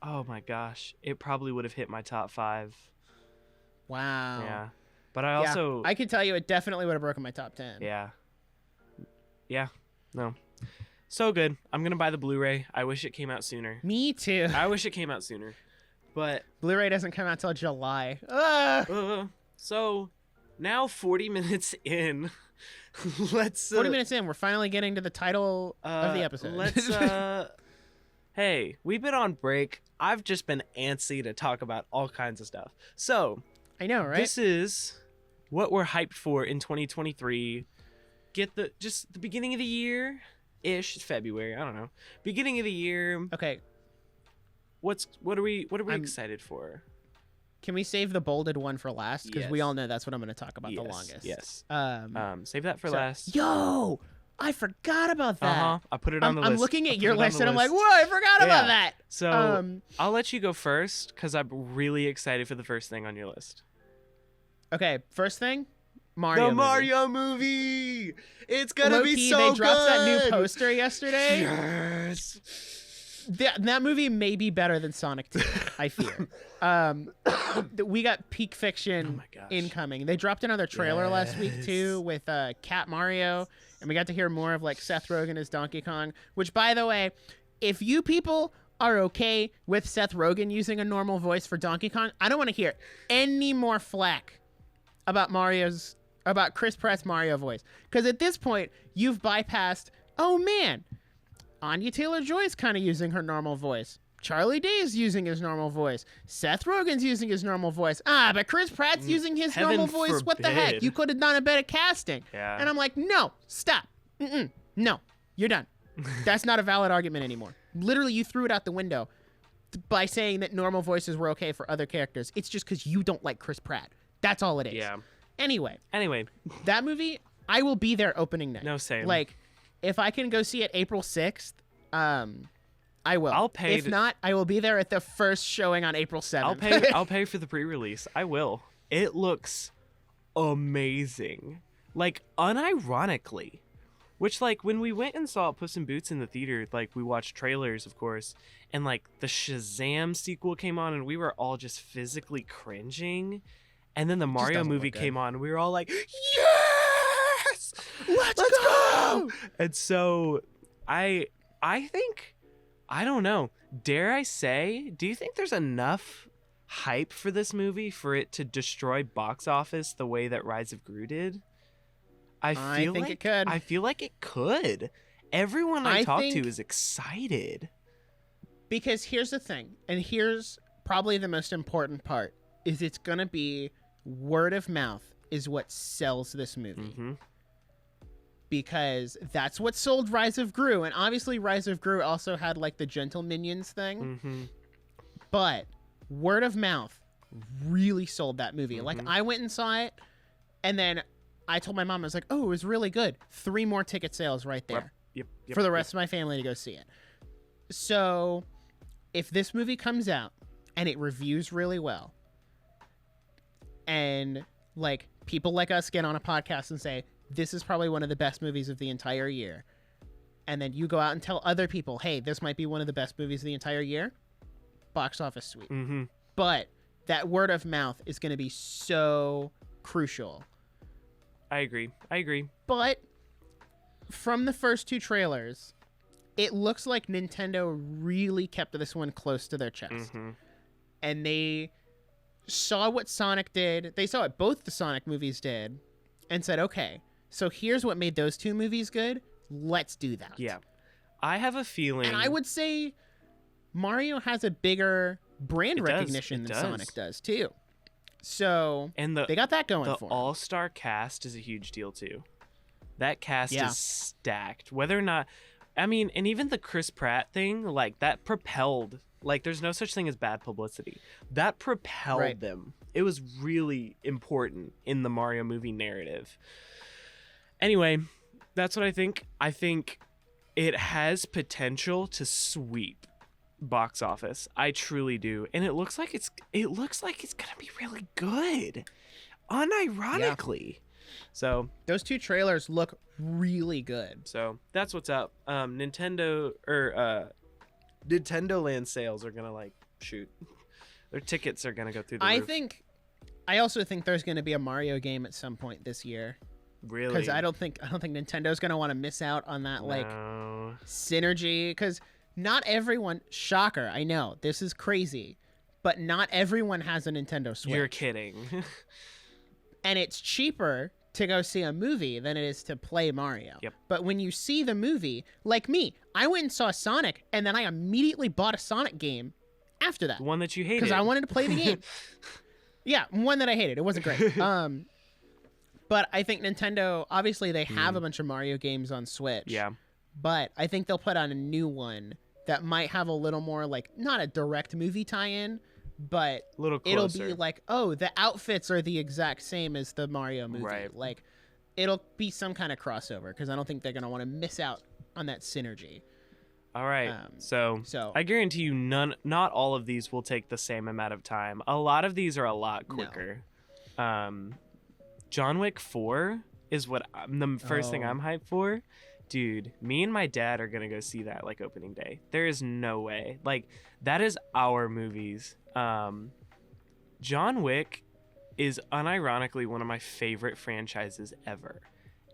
oh my gosh. It probably would have hit my top 5. Wow. Yeah. But I also. I could tell you it definitely would have broken my top 10. Yeah. Yeah. No. So good. I'm going to buy the Blu-ray. I wish it came out sooner. Me too. I wish it came out sooner. But Blu-ray doesn't come out till July. So now 40 minutes in. 40 minutes in, we're finally getting to the title of the episode. Hey, we've been on break. I've just been antsy to talk about all kinds of stuff. So I know, right? This is what we're hyped for in 2023. Get the beginning of the year. Ish, February, I don't know. Beginning of the year. Okay. What are we excited for? Can we save the bolded one for last? Because we all know that's what I'm going to talk about the longest. Yes. Save that for last. Yo, I forgot about that. I put it on the list. I'm looking at your list and I'm like, whoa, I forgot about that. So I'll let you go first because I'm really excited for the first thing on your list. Okay, first thing, Mario movie. Mario movie. It's going to be so good. They dropped that new poster yesterday. Yes. That movie may be better than Sonic 2, I fear. We got Peak Fiction incoming. They dropped another trailer last week, too, with Cat Mario. And we got to hear more of, like, Seth Rogen as Donkey Kong. Which, by the way, if you people are okay with Seth Rogen using a normal voice for Donkey Kong, I don't want to hear any more flack about Chris Pratt's Mario voice. Because at this point, you've bypassed, oh, man, Anya Taylor-Joy's kind of using her normal voice. Charlie Day's using his normal voice. Seth Rogen's using his normal voice. But Chris Pratt's using his normal voice. Forbid. What the heck? You could have done a better casting. Yeah. And I'm like, no, stop. No, you're done. That's not a valid argument anymore. Literally, you threw it out the window by saying that normal voices were okay for other characters. It's just because you don't like Chris Pratt. That's all it is. Yeah. Anyway. That movie, I will be there opening night. No, same. Like, if I can go see it April 6th, I will. I'll pay. If not, I will be there at the first showing on April 7th. I'll pay for the pre-release. I will. It looks amazing. Like, unironically. Which, like, when we went and saw Puss in Boots in the theater, like, we watched trailers, of course, and, like, the Shazam sequel came on, and we were all just physically cringing. And then the Mario movie came on, and we were all like, yes! Let's go! And so, I think, I don't know, dare I say, do you think there's enough hype for this movie for it to destroy box office the way that Rise of Gru did? I think it could. I feel like it could. Everyone I talk to is excited. Because here's the thing, and here's probably the most important part, is it's going to be word of mouth is what sells this movie. Mm-hmm. Because that's what sold Rise of Gru. And obviously Rise of Gru also had like the Gentle Minions thing. Mm-hmm. But word of mouth really sold that movie. Mm-hmm. Like I went and saw it and then I told my mom, I was like, oh, it was really good. 3 more ticket sales right there. Yep, for the rest of my family to go see it. So if this movie comes out and it reviews really well and like people like us get on a podcast and say, this is probably one of the best movies of the entire year. And then you go out and tell other people, hey, this might be one of the best movies of the entire year. Box office sweep. Mm-hmm. But that word of mouth is going to be so crucial. I agree. But from the first 2 trailers, it looks like Nintendo really kept this one close to their chest. Mm-hmm. And they saw what Sonic did. They saw what both the Sonic movies did and said, okay, so here's what made those 2 movies good. Let's do that. Yeah. I have a feeling. And I would say Mario has a bigger brand recognition than Sonic does, too. So they got that going for them. The all-star cast is a huge deal, too. That cast is stacked. Whether or not... I mean, and even the Chris Pratt thing, like, that propelled... Like, there's no such thing as bad publicity. That propelled them. It was really important in the Mario movie narrative. Anyway, that's what I think. I think it has potential to sweep box office. I truly do. And it looks like it's gonna be really good. Unironically. Yeah. So those 2 trailers look really good. So that's what's up. Nintendo Land sales are gonna like shoot. Their tickets are gonna go through the roof. I also think there's gonna be a Mario game at some point this year. Really? Because I don't think Nintendo's gonna want to miss out on that like synergy. Because not everyone. Shocker, I know this is crazy, but not everyone has a Nintendo Switch. You're kidding. And it's cheaper to go see a movie than it is to play Mario. Yep. But when you see the movie, like me, I went and saw Sonic, and then I immediately bought a Sonic game after that. The one that you hated. Because I wanted to play the game. Yeah, one that I hated. It wasn't great. But I think Nintendo, obviously they have a bunch of Mario games on Switch. Yeah. But I think they'll put on a new one that might have a little more, like, not a direct movie tie-in, but a little closer. It'll be like, oh, the outfits are the exact same as the Mario movie. Right. Like, it'll be some kind of crossover because I don't think they're going to want to miss out on that synergy. All right. So I guarantee you not all of these will take the same amount of time. A lot of these are a lot quicker. No. John Wick 4 is what the first thing I'm hyped for. Dude, me and my dad are going to go see that like opening day. There is no way. Like, that is our movies. John Wick is unironically one of my favorite franchises ever.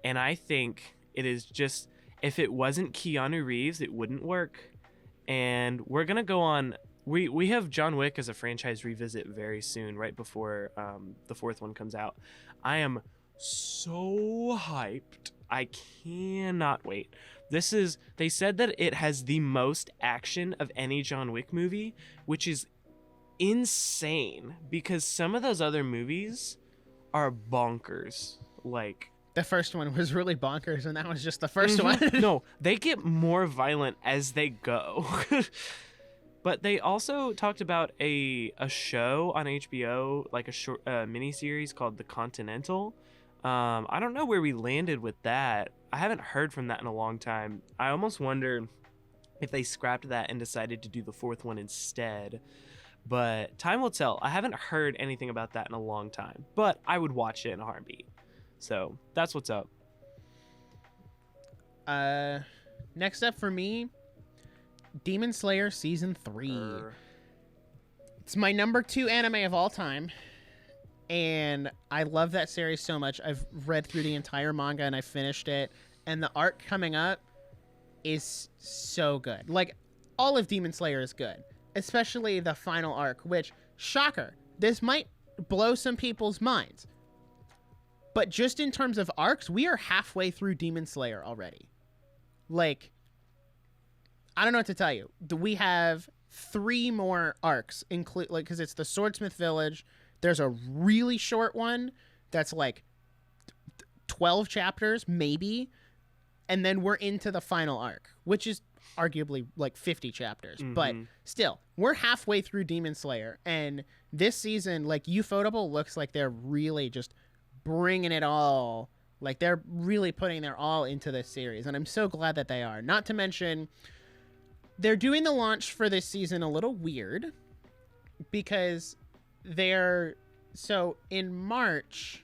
And I think it is just, if it wasn't Keanu Reeves, it wouldn't work. And we're going to go on, we have John Wick as a franchise revisit very soon, right before the fourth one comes out. I am so hyped. I cannot wait. They said that it has the most action of any John Wick movie, which is insane because some of those other movies are bonkers. Like, the first one was really bonkers, and that was just the first one. No, they get more violent as they go. But they also talked about a show on HBO, like a short miniseries called The Continental. I don't know where we landed with that. I haven't heard from that in a long time. I almost wonder if they scrapped that and decided to do the fourth one instead. But time will tell. I haven't heard anything about that in a long time. But I would watch it in a heartbeat. So that's what's up. Next up for me, Demon Slayer Season 3. It's my number 2 anime of all time. And I love that series so much. I've read through the entire manga and I finished it. And the arc coming up is so good. Like, all of Demon Slayer is good. Especially the final arc, which, shocker, this might blow some people's minds. But just in terms of arcs, we are halfway through Demon Slayer already. Like, I don't know what to tell you. We have 3 more arcs, because it's the Swordsmith Village. There's a really short one that's like 12 chapters, maybe. And then we're into the final arc, which is arguably like 50 chapters. Mm-hmm. But still, we're halfway through Demon Slayer. And this season, like, Ufotable looks like they're really just bringing it all. Like, they're really putting their all into this series. And I'm so glad that they are. Not to mention, they're doing the launch for this season a little weird. Because so in March,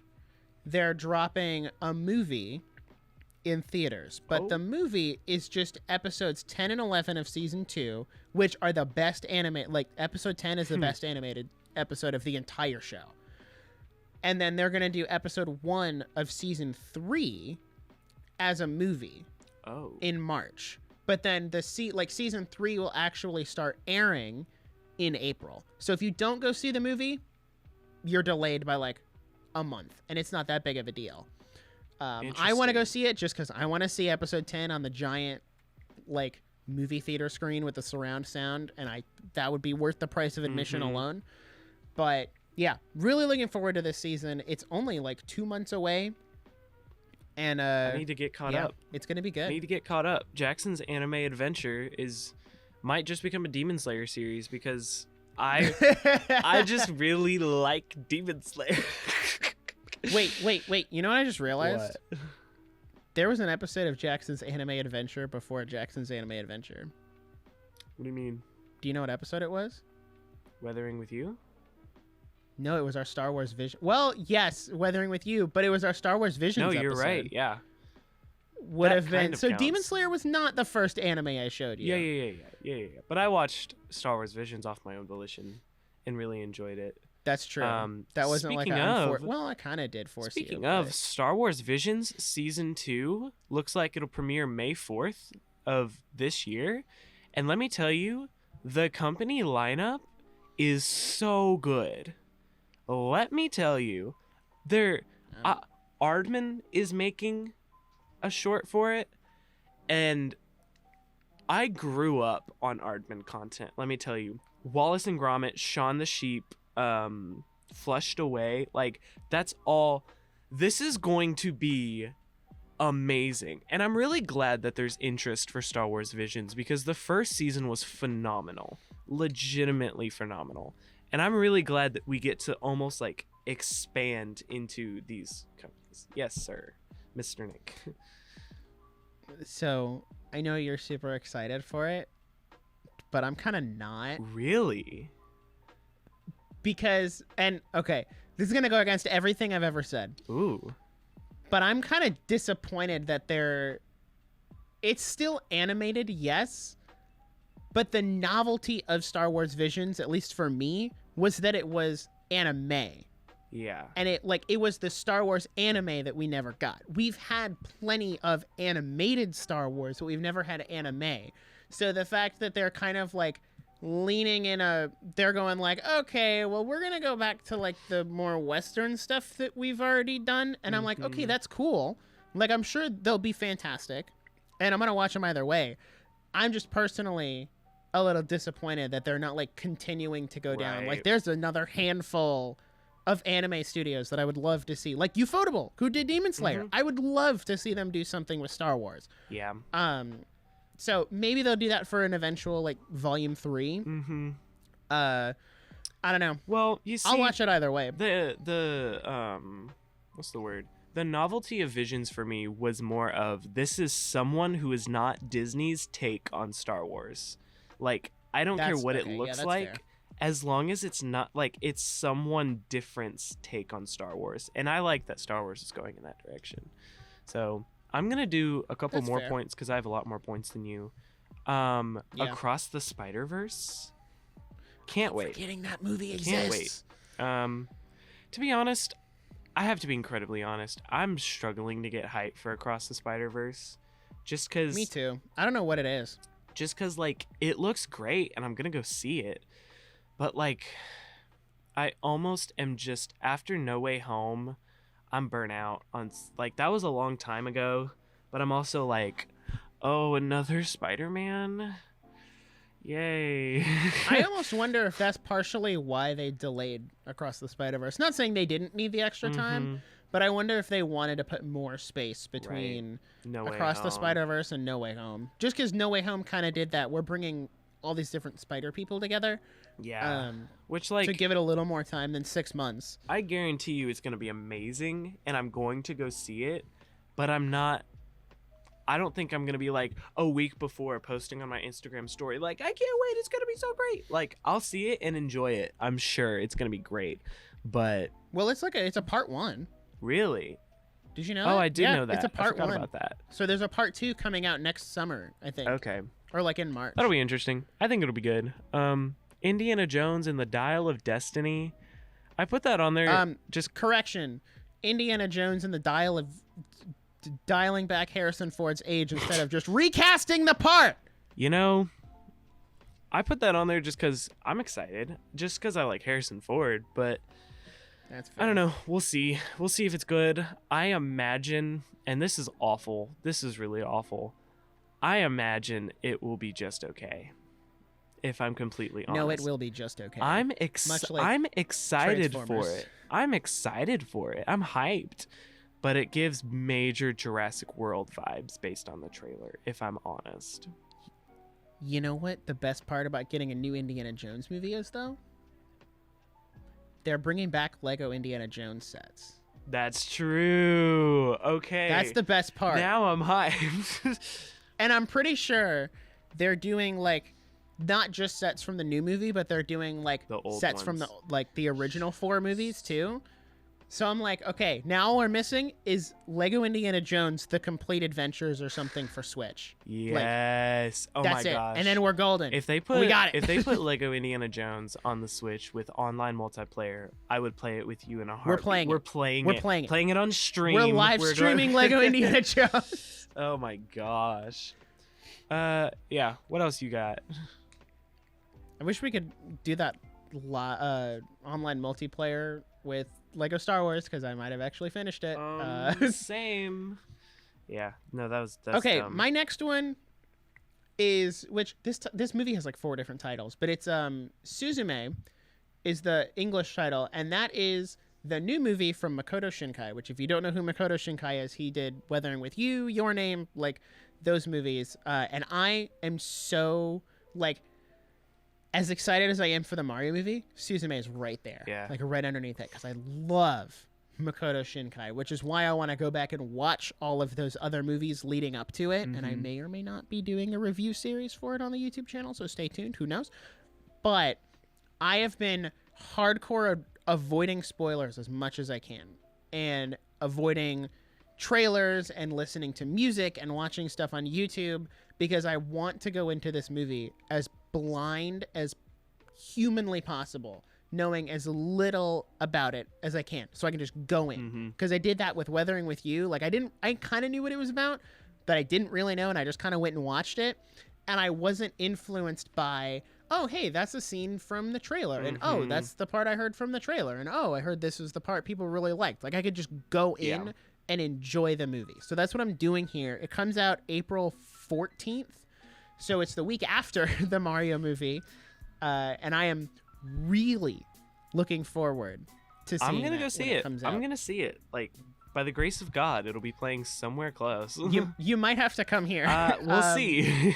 they're dropping a movie in theaters, but the movie is just episodes 10 and 11 of season 2, which are the best like episode 10 is the best animated episode of the entire show. And then they're going to do episode 1 of season 3 as a movie in March. But then season 3 will actually start airing in April. So if you don't go see the movie, you're delayed by like a month, and it's not that big of a deal. I want to go see it just because I want to see episode 10 on the giant like movie theater screen with the surround sound, and that would be worth the price of admission alone. But yeah, really looking forward to this season. It's only like 2 months away, and I need to get caught up. It's gonna be good. I need to get caught up. Jackson's anime adventure might just become a Demon Slayer series because I just really like Demon Slayer. Wait. You know what I just realized? What? There was an episode of Jackson's Anime Adventure before Jackson's Anime Adventure. What do you mean? Do you know what episode it was? Weathering with You? No, it was our Star Wars Vision. Well, yes, Weathering with You, but it was our Star Wars Visions episode. No, you're right. Yeah. Would have been. So counts. Demon Slayer was not the first anime I showed you. Yeah. But I watched Star Wars Visions off my own volition and really enjoyed it. That's true. That wasn't like well, I kind of did force you. Speaking of, Star Wars Visions Season 2 looks like it'll premiere May 4th of this year. And let me tell you, the company lineup is so good. Let me tell you, Aardman is making a short for it, and I grew up on Aardman content. Let me tell you, Wallace and Gromit, Shaun the Sheep, Flushed Away, like, that's all. This is going to be amazing, and I'm really glad that there's interest for Star Wars Visions because the first season was phenomenal, legitimately phenomenal, and I'm really glad that we get to almost like expand into these companies. Yes, sir. Mr. Nick. So I know you're super excited for it, but I'm kind of not. Really? Because, and okay, this is going to go against everything I've ever said. Ooh. But I'm kind of disappointed that it's still animated, yes, but the novelty of Star Wars Visions, at least for me, was that it was anime. Yeah. And it was the Star Wars anime that we never got. We've had plenty of animated Star Wars, but we've never had anime. So the fact that they're kind of like leaning they're going like, okay, well, we're going to go back to like the more Western stuff that we've already done. And I'm like, okay, that's cool. Like, I'm sure they'll be fantastic. And I'm going to watch them either way. I'm just personally a little disappointed that they're not like continuing to go down. Like, there's another handful of anime studios that I would love to see, like Ufotable, who did Demon Slayer. I would love to see them do something with Star Wars. Yeah. So maybe they'll do that for an eventual like volume 3. I don't know. Well, you see, I'll watch it either way. What's the word? The novelty of Visions for me was more of, this is someone who is not Disney's take on Star Wars. Like, I don't care what it looks like. Fair. As long as it's not like it's someone different's take on Star Wars. And I like that Star Wars is going in that direction. So I'm going to do a couple more points because I have a lot more points than you. Across the Spider-Verse. Can't wait. Forgetting that movie exists. Can't wait. To be honest, I have to be incredibly honest. I'm struggling to get hype for Across the Spider-Verse. Just because... Me too. I don't know what it is. Just because, like, it looks great and I'm going to go see it. But, like, I almost am just, after No Way Home, I'm burnt out on, like, that was a long time ago, but I'm also like, oh, another Spider-Man? Yay. I almost wonder if that's partially why they delayed Across the Spider-Verse. Not saying they didn't need the extra time, but I wonder if they wanted to put more space between Across the Spider-Verse and No Way Home. Just because No Way Home kind of did that. We're bringing all these different spider people together. Yeah. Which, like, to give it a little more time than 6 months. I guarantee you it's going to be amazing, and I'm going to go see it, but I don't think I'm going to be like a week before posting on my Instagram story, like, I can't wait, it's going to be so great. Like, I'll see it and enjoy it. I'm sure it's going to be great, but... Well, it's a part 1. Really? Did you know that? Oh, I did know that. It's a part 1. About that. So there's a part 2 coming out next summer, I think. Okay. Or like in March. That'll be interesting. I think it'll be good. Indiana Jones and the Dial of Destiny. I put that on there. Just correction. Indiana Jones and the Dial of dialing back Harrison Ford's age instead of just recasting the part. You know, I put that on there just because I'm excited. Just because I like Harrison Ford, but that's fair. I don't know. We'll see. We'll see if it's good. I imagine, and this is awful. This is really awful. I imagine it will be just okay. If I'm completely honest. No, it will be just okay. I'm excited for it. I'm excited for it. I'm hyped. But it gives major Jurassic World vibes based on the trailer, if I'm honest. You know what the best part about getting a new Indiana Jones movie is, though? They're bringing back Lego Indiana Jones sets. That's true. Okay. That's the best part. Now I'm hyped. And I'm pretty sure they're doing, like, not just sets from the new movie, but they're doing, like, the old sets ones. from the original 4 movies, too. So I'm like, okay, now all we're missing is Lego Indiana Jones: The Complete Adventures or something for Switch. Yes. Like, that's my it. gosh. And then we're golden. If they put we got it. If they put Lego Indiana Jones on the Switch with online multiplayer, I would play it with you in a heartbeat. We're playing it on stream. We're live streaming Lego Indiana Jones. Oh my gosh. Yeah. What else you got? I wish we could do that online multiplayer with Lego Star Wars, because I might have actually finished it. Same. Yeah. No, that's okay. dumb. My next one is, which this movie has like 4 different titles, but it's Suzume is the English title, and that is the new movie from Makoto Shinkai. Which, if you don't know who Makoto Shinkai is, he did Weathering with You, Your Name, like those movies. And I am so like, as excited as I am for the Mario movie, Suzume is right there. Yeah. Like right underneath it, because I love Makoto Shinkai, which is why I want to go back and watch all of those other movies leading up to it. And I may or may not be doing a review series for it on the YouTube channel, so stay tuned. Who knows? But I have been hardcore avoiding spoilers as much as I can, and avoiding trailers and listening to music and watching stuff on YouTube, because I want to go into this movie as blind as humanly possible, knowing as little about it as I can, so I can just go in. Because I did that with Weathering with You. Like, I kind of knew what it was about, but I didn't really know, and I just kind of went and watched it, and I wasn't influenced by, oh, hey, that's a scene from the trailer, and oh, that's the part I heard from the trailer, and oh, I heard this was the part people really liked. Like, I could just go in and enjoy the movie. So that's what I'm doing here. It comes out April 14th, so it's the week after the Mario movie, and I am really looking forward to seeing I'm gonna go see it. I'm gonna see it. Like, by the grace of God, it'll be playing somewhere close. You might have to come here. We'll see.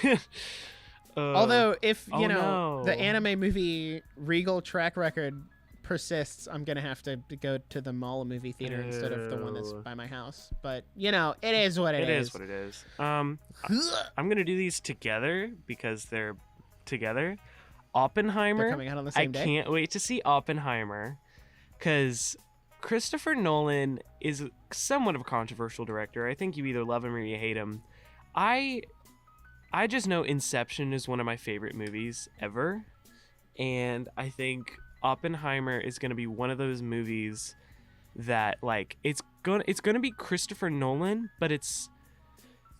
Although, if the anime movie Regal track record persists, I'm gonna have to go to the mall movie theater instead of the one that's by my house. But it is what it is. It is what it is. I'm gonna do these together because they're together. Oppenheimer. They're coming out on the same day. I can't wait to see Oppenheimer, because Christopher Nolan is somewhat of a controversial director. I think you either love him or you hate him. I just know Inception is one of my favorite movies ever, and I think Oppenheimer is going to be one of those movies that, like, it's going to be Christopher Nolan, but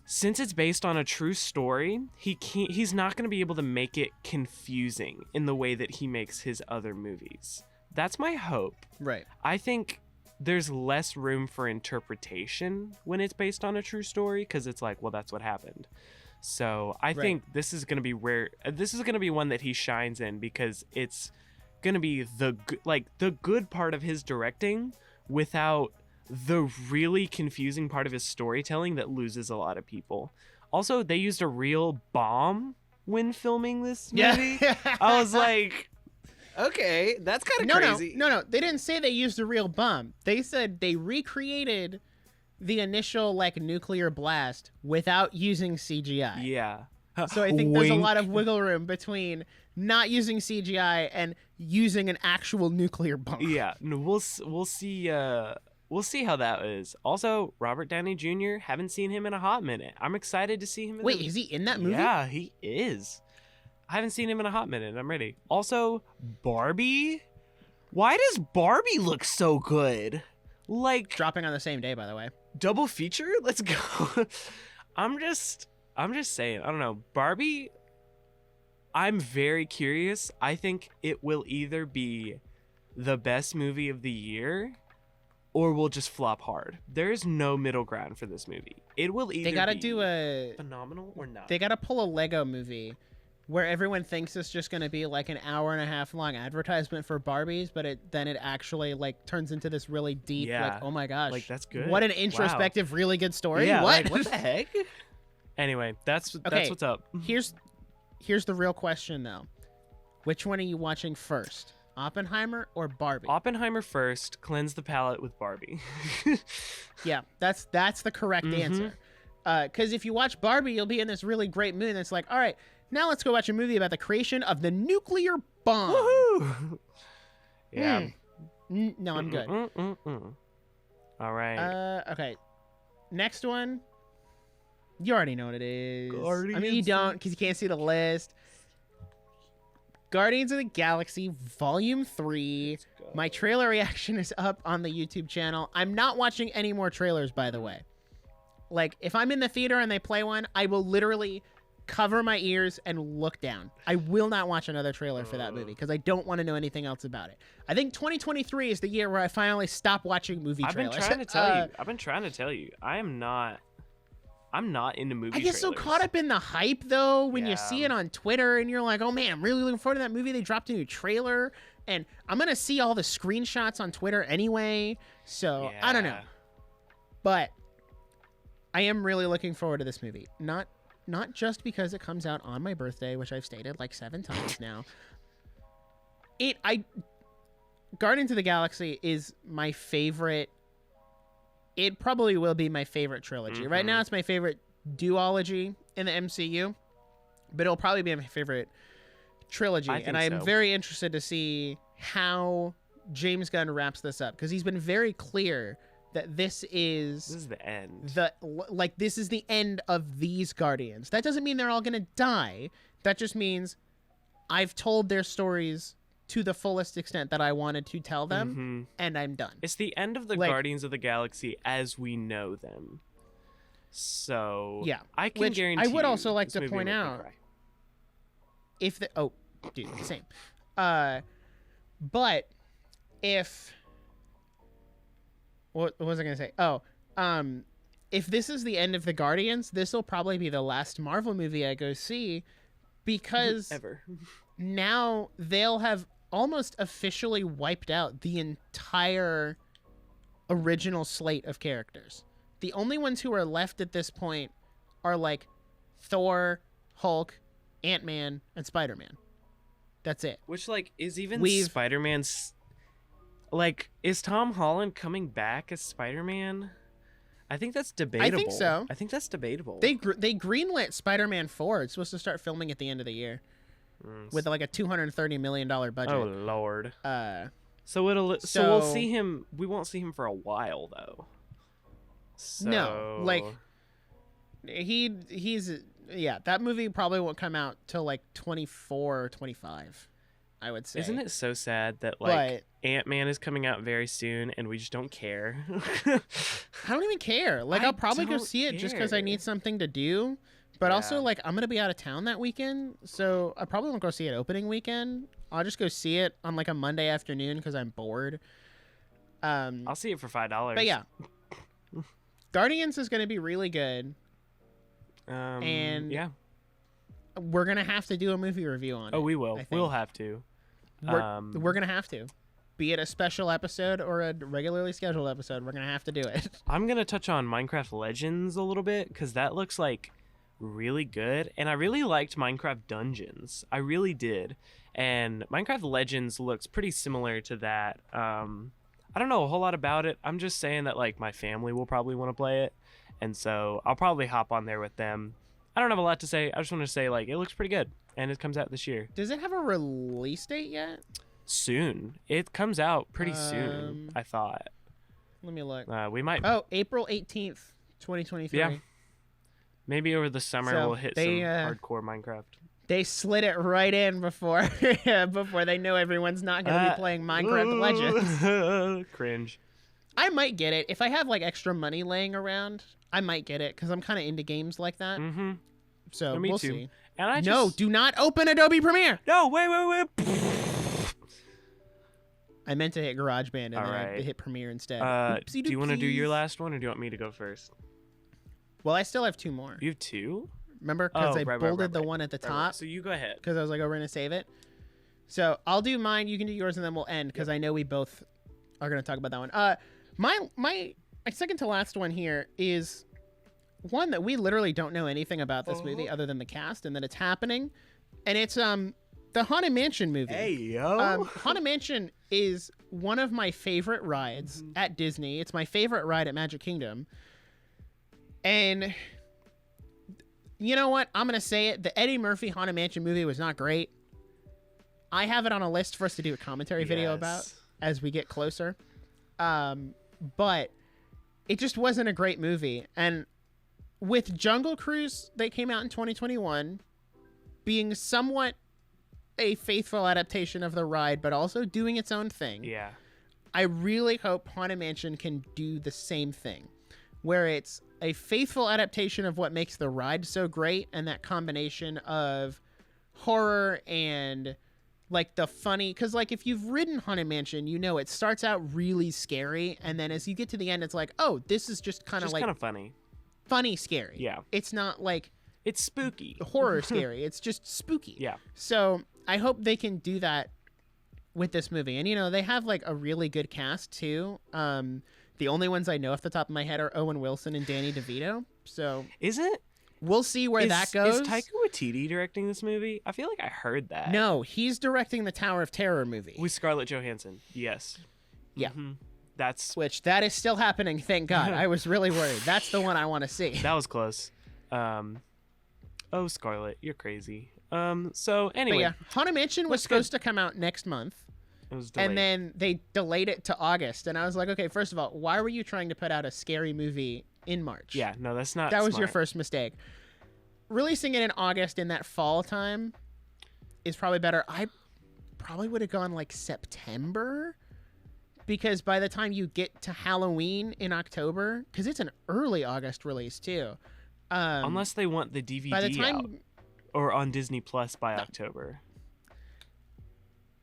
since it's based on a true story, he's not going to be able to make it confusing in the way that he makes his other movies. That's my hope. Right. I think there's less room for interpretation when it's based on a true story, because it's like, well, that's what happened. So I think this is going to be one that he shines in, because it's going to be the good part of his directing without the really confusing part of his storytelling that loses a lot of people. Also, they used a real bomb when filming this movie. Yeah. I was like, okay, that's kind of crazy. No, they didn't say they used a real bomb. They said they recreated the initial nuclear blast without using CGI. Yeah. So I think there's a lot of wiggle room between not using CGI and using an actual nuclear bomb. Yeah, no, we'll see. We'll see how that is. Also, Robert Downey Jr. Haven't seen him in a hot minute. I'm excited to see him. Wait, is he in that movie? Yeah, he is. I haven't seen him in a hot minute. I'm ready. Also, Barbie. Why does Barbie look so good? Like, dropping on the same day, by the way. Double feature? Let's go. I'm just saying. I don't know. Barbie, I'm very curious. I think it will either be the best movie of the year, or will just flop hard. There is no middle ground for this movie. It will either be phenomenal or not. They gotta pull a Lego movie where everyone thinks it's just gonna be like an hour and a half long advertisement for Barbies, but then it actually turns into this really deep, oh my gosh, that's good. What an introspective, really good story. Yeah, what the heck? Anyway, that's what's up. Here's the real question though. Which one are you watching first? Oppenheimer or Barbie? Oppenheimer first, cleanse the palate with Barbie. Yeah, that's the correct answer. Because if you watch Barbie, you'll be in this really great mood, and it's like, all right, now let's go watch a movie about the creation of the nuclear bomb. Woohoo! Yeah. No, I'm good. All right. Okay. Next one. You already know what it is. Guardians. I mean, you don't, because you can't see the list. Guardians of the Galaxy Volume 3. My trailer reaction is up on the YouTube channel. I'm not watching any more trailers, by the way. Like, if I'm in the theater and they play one, I will literally cover my ears and look down. I will not watch another trailer for that movie because I don't want to know anything else about it. I think 2023 is the year where I finally stop watching movie trailers. I've been trying to tell you. I'm not into movie trailers. I get so caught up in the hype, though, when you see it on Twitter and you're like, oh, man, I'm really looking forward to that movie. They dropped a new trailer, and I'm going to see all the screenshots on Twitter anyway, so I don't know. But I am really looking forward to this movie. Not just because it comes out on my birthday, which I've stated like 7 times now. Guardians of the Galaxy is my favorite it probably will be my favorite trilogy. Right now, it's my favorite duology in the MCU, but it'll probably be my favorite trilogy. And I'm very interested to see how James Gunn wraps this up, because he's been very clear that this is the end. This is the end of these Guardians. That doesn't mean they're all gonna die. That just means I've told their stories to the fullest extent that I wanted to tell them, and I'm done. It's the end of the Guardians of the Galaxy as we know them. So yeah, I can guarantee. I would also like to point out, if the same, but if what was I gonna say? If this is the end of the Guardians, this will probably be the last Marvel movie I go see, because ever. Now they'll have almost officially wiped out the entire original slate of characters. The only ones who are left at this point are like Thor, Hulk, Ant-Man, and Spider-Man. That's it. Which, like, is even Spider-Man's... Like, is Tom Holland coming back as Spider-Man? I think that's debatable. I think so. I think that's debatable. They greenlit Spider-Man 4. It's supposed to start filming at the end of the year. With like a $230 million budget. Oh, Lord. So we'll see him... We won't see him for a while, though. So... No, like... He's... Yeah, that movie probably won't come out till like 24 or 25, I would say. Isn't it so sad that like Ant-Man is coming out very soon and we just don't care? I don't even care. Like, I'll probably go see it just because I need something to do. But also, like, I'm going to be out of town that weekend, so I probably won't go see it opening weekend. I'll just go see it on like a Monday afternoon because I'm bored. I'll see it for $5. But yeah, Guardians is going to be really good. And yeah, we're gonna have to do a movie review on it. Oh, we will. We'll have to. We're gonna have to, be it a special episode or a regularly scheduled episode. We're gonna have to do it. I'm gonna touch on Minecraft Legends a little bit because that looks like really good, and I really liked Minecraft Dungeons. I really did, and Minecraft Legends looks pretty similar to that. I don't know a whole lot about it. I'm just saying that like my family will probably want to play it. And so I'll probably hop on there with them. I don't have a lot to say. I just want to say, like, it looks pretty good. And it comes out this year. Does it have a release date yet? Soon. It comes out pretty soon, I thought. Let me look. We might... Oh, April 18th, 2023. Yeah. Maybe over the summer we'll hit some hardcore Minecraft. They slid it right in before they know everyone's not going to be playing Minecraft Legends. Cringe. I might get it. If I have like extra money laying around, I might get it because I'm kind of into games like that. Mm-hmm. So we'll see. And No, do not open Adobe Premiere. No, wait. I meant to hit GarageBand and then I hit Premiere instead. Do you want to do your last one or do you want me to go first? Well, I still have two more. You have two? Remember? Because I bolded the one at the top. So you go ahead. Because I was like, oh, we're going to save it. So I'll do mine. You can do yours and then we'll end because I know we both are going to talk about that one. My second to last one here is one that we literally don't know anything about this movie other than the cast and that it's happening, and it's the Haunted Mansion movie. Hey yo, Haunted Mansion is one of my favorite rides at Disney. It's my favorite ride at Magic Kingdom, and you know what? I'm gonna say it. The Eddie Murphy Haunted Mansion movie was not great. I have it on a list for us to do a commentary video about as we get closer. But it just wasn't a great movie. And with Jungle Cruise that came out in 2021 being somewhat a faithful adaptation of the ride, but also doing its own thing. Yeah. I really hope Haunted Mansion can do the same thing, where it's a faithful adaptation of what makes the ride so great, and that combination of horror and like the funny, because like if you've ridden Haunted Mansion, you know it starts out really scary, and then as you get to the end, it's like, oh, this is just kind of like funny scary. Yeah, it's not like it's spooky horror scary. It's just spooky. Yeah. So I hope they can do that with this movie, and you know they have like a really good cast too. The only ones I know off the top of my head are Owen Wilson and Danny DeVito. So is it? We'll see where that goes. Is Taika Waititi directing this movie? I feel like I heard that. No, he's directing the Tower of Terror movie. With Scarlett Johansson. Yes. Yeah. Mm-hmm. that is still happening. Thank God. I was really worried. That's the one I want to see. That was close. Oh, Scarlett, you're crazy. So anyway, but yeah, Haunted Mansion was supposed to come out next month. It was delayed. And then they delayed it to August. And I was like, okay, first of all, why were you trying to put out a scary movie in March? Yeah, no, that's not That was smart. your first mistake. Releasing it in August in that fall time is probably better. I probably would have gone like September, because by the time you get to Halloween in October, because it's an early August release too. Unless they want the DVD by the time, out or on Disney Plus by October.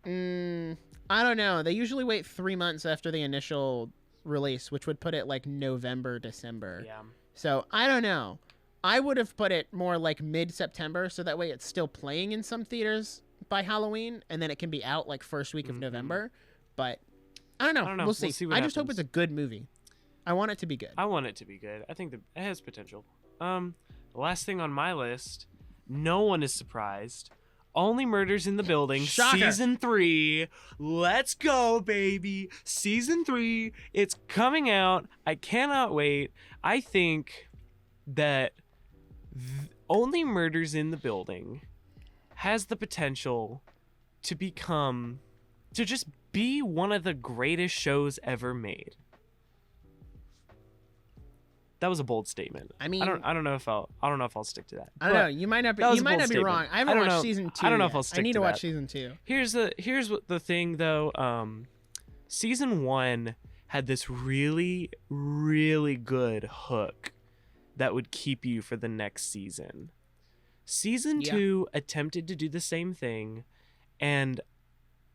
I don't know. They usually wait 3 months after the initial release, which would put it like November, December. Yeah. So I don't know. I would have put it more like mid-September, so that way it's still playing in some theaters by Halloween, and then it can be out like first week of November. But I don't know. We'll see. What I just hope it's a good movie. I want it to be good. I want it to be good. I think that it has potential. The last thing on my list, no one is surprised. Only Murders in the Building, Shocker. Season 3. Let's go, baby. Season 3. It's coming out. I cannot wait. I think that Only Murders in the Building has the potential to just be one of the greatest shows ever made. That was a bold statement. I mean, I don't know if I'll stick to that. I don't know. You might not be. You might not be wrong. I haven't watched season 2. I don't know yet. if I'll stick to that. I need to watch season 2. Here's what the thing though. Season 1 had this really, really good hook that would keep you for the next season. Season 2 attempted to do the same thing, and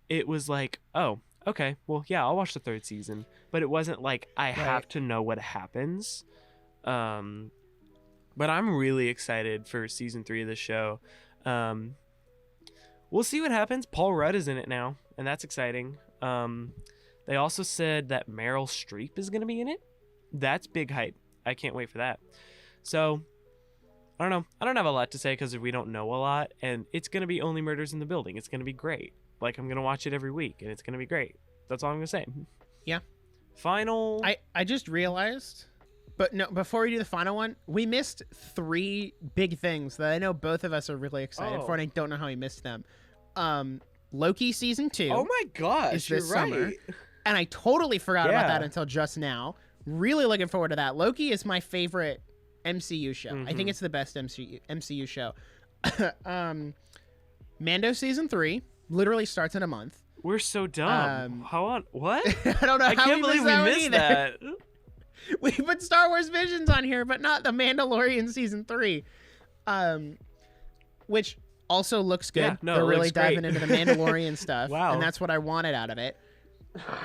it was like, oh, okay, well, yeah, I'll watch the third season, but it wasn't like I have to know what happens. But I'm really excited for season 3 of the show. We'll see what happens. Paul Rudd is in it now, and that's exciting. They also said that Meryl Streep is going to be in it. That's big hype. I can't wait for that. So, I don't know. I don't have a lot to say because we don't know a lot, and it's going to be Only Murders in the Building. It's going to be great. Like, I'm going to watch it every week, and it's going to be great. That's all I'm going to say. Yeah. Final. I just realized, but no, before we do the final one, we missed 3 big things that I know both of us are really excited for, and I don't know how we missed them. Loki season 2. Oh my gosh, is this summer. And I totally forgot about that until just now. Really looking forward to that. Loki is my favorite MCU show. I think it's the best MCU show. Mando season 3 literally starts in a month. We're so dumb. How on what? I don't know. I can't believe we missed that. We put Star Wars Visions on here, but not the Mandalorian season 3, which also looks good. Yeah, no, they're really diving great. into the Mandalorian stuff. Wow. And that's what I wanted out of it.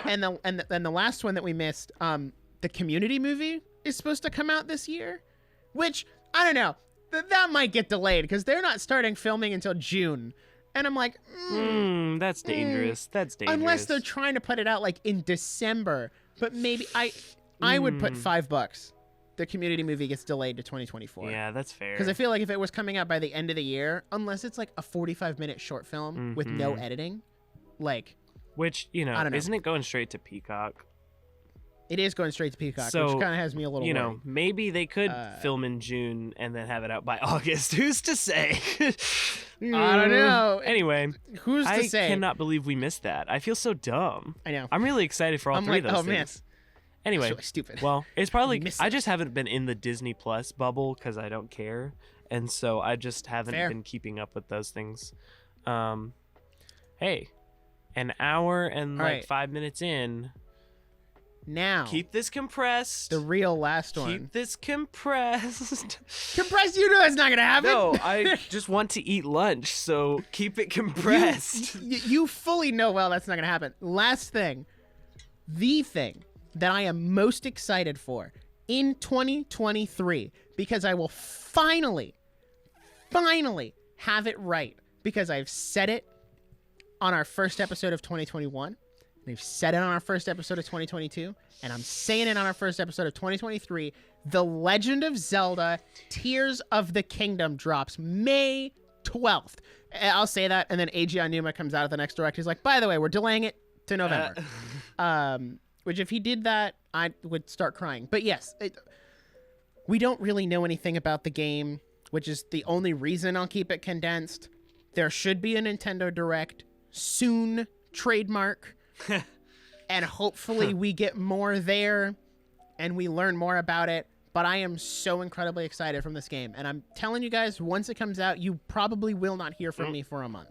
And the last one that we missed, the Community movie is supposed to come out this year, which I don't know. That might get delayed because they're not starting filming until June. And I'm like, that's dangerous. That's dangerous. Unless they're trying to put it out like in December. But maybe I would put $5. The Community movie gets delayed to 2024. Yeah, that's fair. Because I feel like if it was coming out by the end of the year, unless it's like a 45-minute short film with no editing, like... Which, I don't know. Isn't it going straight to Peacock? It is going straight to Peacock, so, which kind of has me a little worried. Maybe they could film in June and then have it out by August. Who's to say? I don't know. Anyway, who's to say? I cannot believe we missed that. I feel so dumb. I know. I'm really excited for all 3 of those things. Man. Anyway, really stupid. Well, it's probably I just haven't been in the Disney Plus bubble because I don't care, and so I just haven't been keeping up with those things. Hey, an hour and 5 minutes in. Now, keep this compressed. The real last one. Keep this compressed. Compressed? You know that's not gonna happen. No, I just want to eat lunch, so keep it compressed. You fully know well that's not gonna happen. Last thing, the thing that I am most excited for in 2023, because I will finally have it right, because I've said it on our first episode of 2021. They've said it on our first episode of 2022, and I'm saying it on our first episode of 2023. The Legend of Zelda Tears of the Kingdom drops May 12th. I'll say that, and then Eiji Aonuma comes out at the next direct. He's like, by the way, we're delaying it to November. which if he did that, I would start crying. But yes, we don't really know anything about the game, which is the only reason I'll keep it condensed. There should be a Nintendo Direct soon, trademark. And hopefully we get more there and we learn more about it. But I am so incredibly excited from this game. And I'm telling you guys, once it comes out, you probably will not hear from me for a month.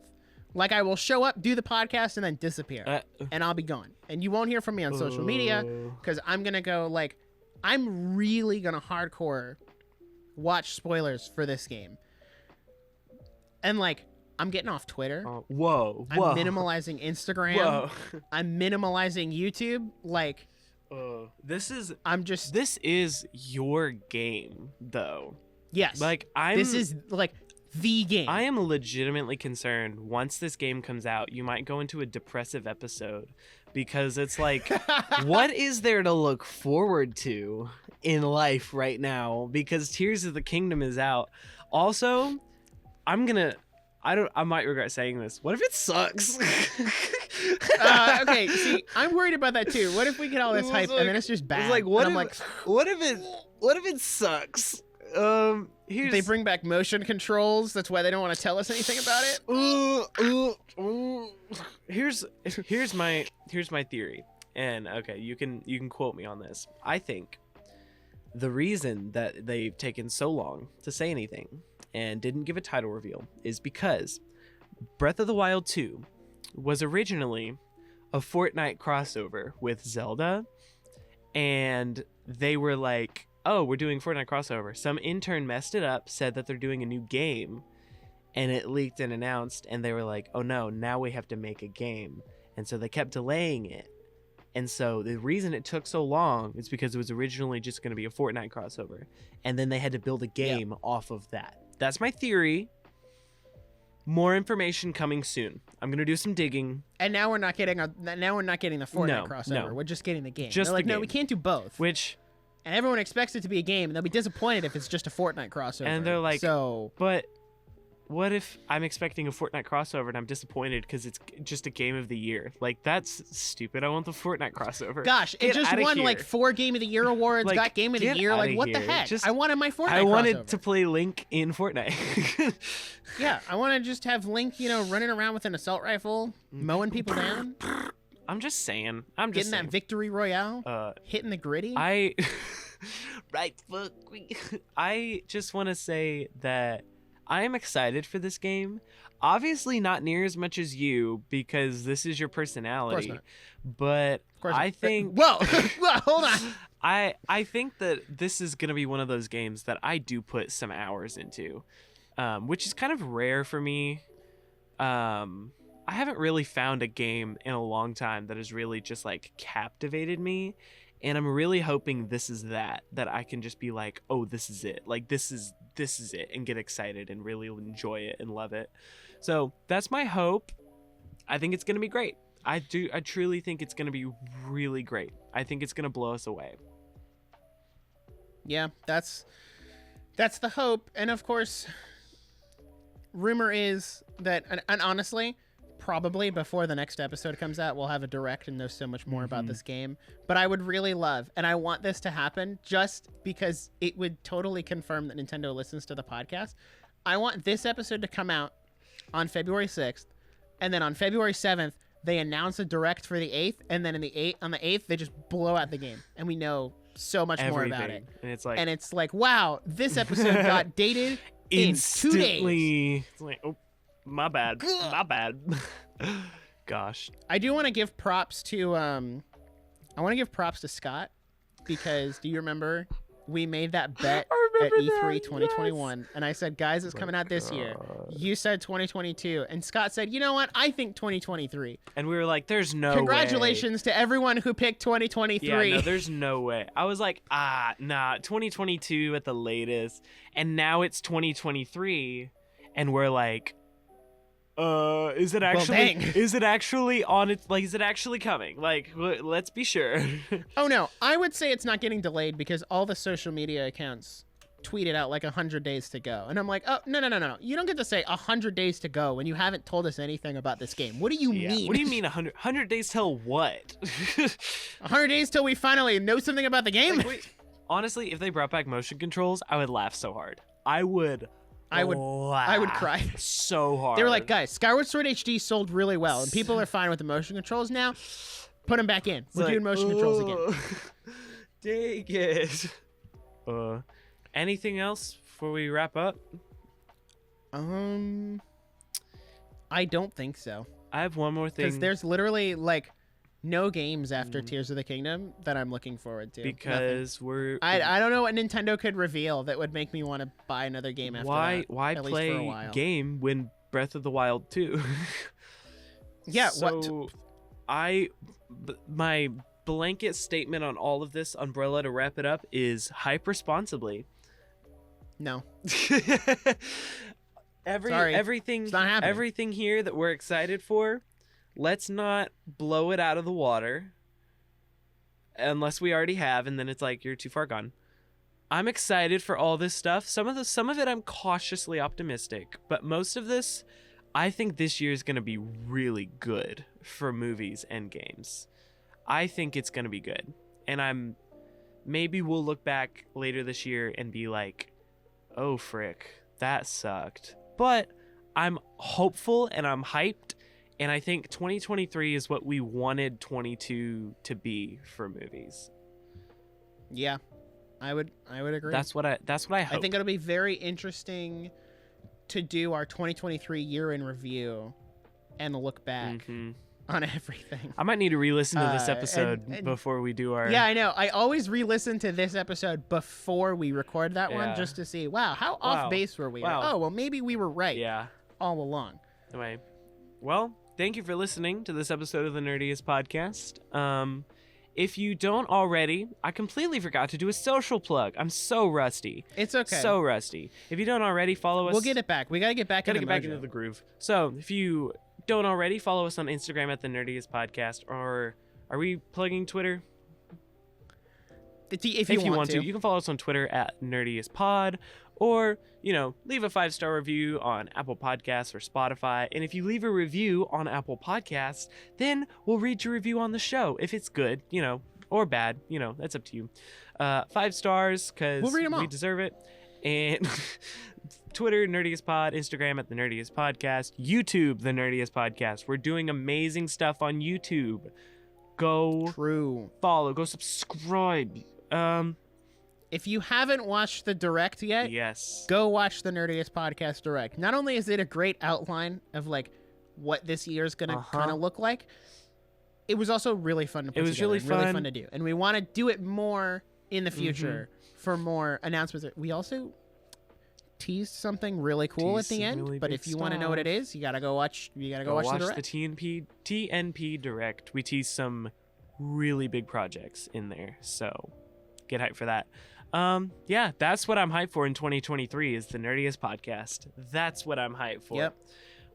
Like, I will show up, do the podcast, and then disappear. And I'll be gone. And you won't hear from me on social media because I'm going to go, like, I'm really going to hardcore watch spoilers for this game. And, like, I'm getting off Twitter. Whoa. I'm minimalizing Instagram. Whoa. I'm minimalizing YouTube. Like, this is your game, though. Yes. Like, this is, like, the game. I am legitimately concerned once this game comes out, you might go into a depressive episode because it's like, what is there to look forward to in life right now? Because Tears of the Kingdom is out. Also, I might regret saying this. What if it sucks? Okay, see, I'm worried about that too. What if we get all this hype and then it's just bad? Like, what if it sucks? They bring back motion controls. That's why they don't want to tell us anything about it. Here's my theory. And okay, you can quote me on this. I think the reason that they've taken so long to say anything and didn't give a title reveal is because Breath of the Wild 2 was originally a Fortnite crossover with Zelda, and they were like, oh, we're doing Fortnite crossover. Some intern messed it up, said that they're doing a new game, and it leaked and announced, and they were like, oh no, now we have to make a game. And so they kept delaying it. And so the reason it took so long is because it was originally just going to be a Fortnite crossover. And then they had to build a game off of that. That's my theory. More information coming soon. I'm going to do some digging. And now we're not getting the Fortnite crossover. No. We're just getting the game. Just They're like, the game. no, we can't do both. And everyone expects it to be a game, and they'll be disappointed if it's just a Fortnite crossover. And they're like, so, but what if I'm expecting a Fortnite crossover and I'm disappointed because it's just a game of the year? Like, that's stupid. I want the Fortnite crossover. Gosh, it just won like 4 Game of the Year awards, Like, got Game of the get Year. Like, what the here. heck? Just- I wanted my Fortnite I crossover. wanted to play Link in Fortnite. Yeah, I want to just have Link, running around with an assault rifle, mowing people down. I'm just saying. Getting that victory royale, hitting the gritty. Right foot. I just want to say that I am excited for this game. Obviously not near as much as you because this is your personality. Of course not. But I think Whoa, hold on. I think that this is going to be one of those games that I do put some hours into. Which is kind of rare for me. I haven't really found a game in a long time that has really just like captivated me. And I'm really hoping this is that I can just be like, oh, this is it. Like, this is it, and get excited and really enjoy it and love it. So that's my hope. I think it's going to be great. I truly think it's going to be really great. I think it's going to blow us away. Yeah, that's the hope. And of course, rumor is that, and honestly, probably before the next episode comes out, we'll have a direct and know so much more about this game. But I would really love, and I want this to happen just because it would totally confirm that Nintendo listens to the podcast. I want this episode to come out on February 6th, and then on February 7th, they announce a direct for the 8th, and then on the 8th, they just blow out the game, and we know so much more about it. And it's like, wow, this episode got dated in 2 days. It's like, oh, my bad. Gosh. I do want to give props to Scott, because do you remember we made that bet at E3 2021, yes. And I said, guys, it's coming out this year. You said 2022, and Scott said, you know what? I think 2023. And we were like, there's no Congratulations way. To everyone who picked 2023. Yeah, no, there's no way. I was like, nah, 2022 at the latest. And now it's 2023, and we're like, is it actually on it? Like, is it actually coming? Like, let's be sure. Oh no, I would say it's not getting delayed because all the social media accounts tweeted out like 100 days to go. And I'm like, oh, no. You don't get to say 100 days to go when you haven't told us anything about this game. What do you mean? What do you mean 100 days till what? 100 days till we finally know something about the game? Like, wait, honestly, if they brought back motion controls, I would laugh so hard. I would cry so hard. They were like, guys, Skyward Sword HD sold really well, and people are fine with the motion controls now. Put them back in. We're doing motion controls again. Dang it. Anything else before we wrap up? I don't think so. I have one more thing. Because there's literally like no games after Tears of the Kingdom that I'm looking forward to. Because I don't know what Nintendo could reveal that would make me want to buy another game after that. Why play game when Breath of the Wild 2? Yeah. So my blanket statement on all of this umbrella to wrap it up is hype responsibly. No. Everything it's not happening. Everything here that we're excited for, let's not blow it out of the water unless we already have, and then it's like you're too far gone. I'm excited for all this stuff. Some of it I'm cautiously optimistic, but most of this I think this year is going to be really good for movies and games. I think it's going to be good. And maybe we'll look back later this year and be like, oh, frick, that sucked. But I'm hopeful and I'm hyped. And I think 2023 is what we wanted 22 to be for movies. Yeah, I would agree. That's what I hope. I think it'll be very interesting to do our 2023 year in review and look back on everything. I might need to re-listen to this episode before we do our... Yeah, I know. I always re-listen to this episode before we record that one just to see, how off base were we? Wow. Oh, well, maybe we were right all along. Anyway, well, thank you for listening to this episode of the Nerdiest Podcast. If you don't already, I completely forgot to do a social plug. I'm so rusty. It's okay. So rusty. If you don't already, follow us. We'll get it back. We got to get back into the groove. So if you don't already, follow us on Instagram at the Nerdiest Podcast. Or are we plugging Twitter? If you want to. You can follow us on Twitter at Nerdiest Pod. Or, leave a 5-star review on Apple Podcasts or Spotify. And if you leave a review on Apple Podcasts, then we'll read your review on the show. If it's good, or bad, that's up to you. 5 stars, because we deserve it. And Twitter, Nerdiest Pod. Instagram at the Nerdiest Podcast. YouTube, the Nerdiest Podcast. We're doing amazing stuff on YouTube. Go follow. Go subscribe. If you haven't watched the Direct yet, go watch the Nerdiest Podcast Direct. Not only is it a great outline of like what this year is going to kind of look like, it was also really fun to put together. Really fun to do. And we want to do it more in the future for more announcements. We also teased something really cool at the end, really, but if you want to know what it is, you got to go watch the Direct. The TNP Direct. We teased some really big projects in there. So get hyped for that. That's what I'm hyped for in 2023 is the Nerdiest Podcast. That's what I'm hyped for. Yep.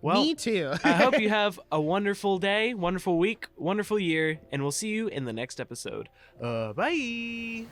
Well, me too. I hope you have a wonderful day, wonderful week, wonderful year, and we'll see you in the next episode. Bye.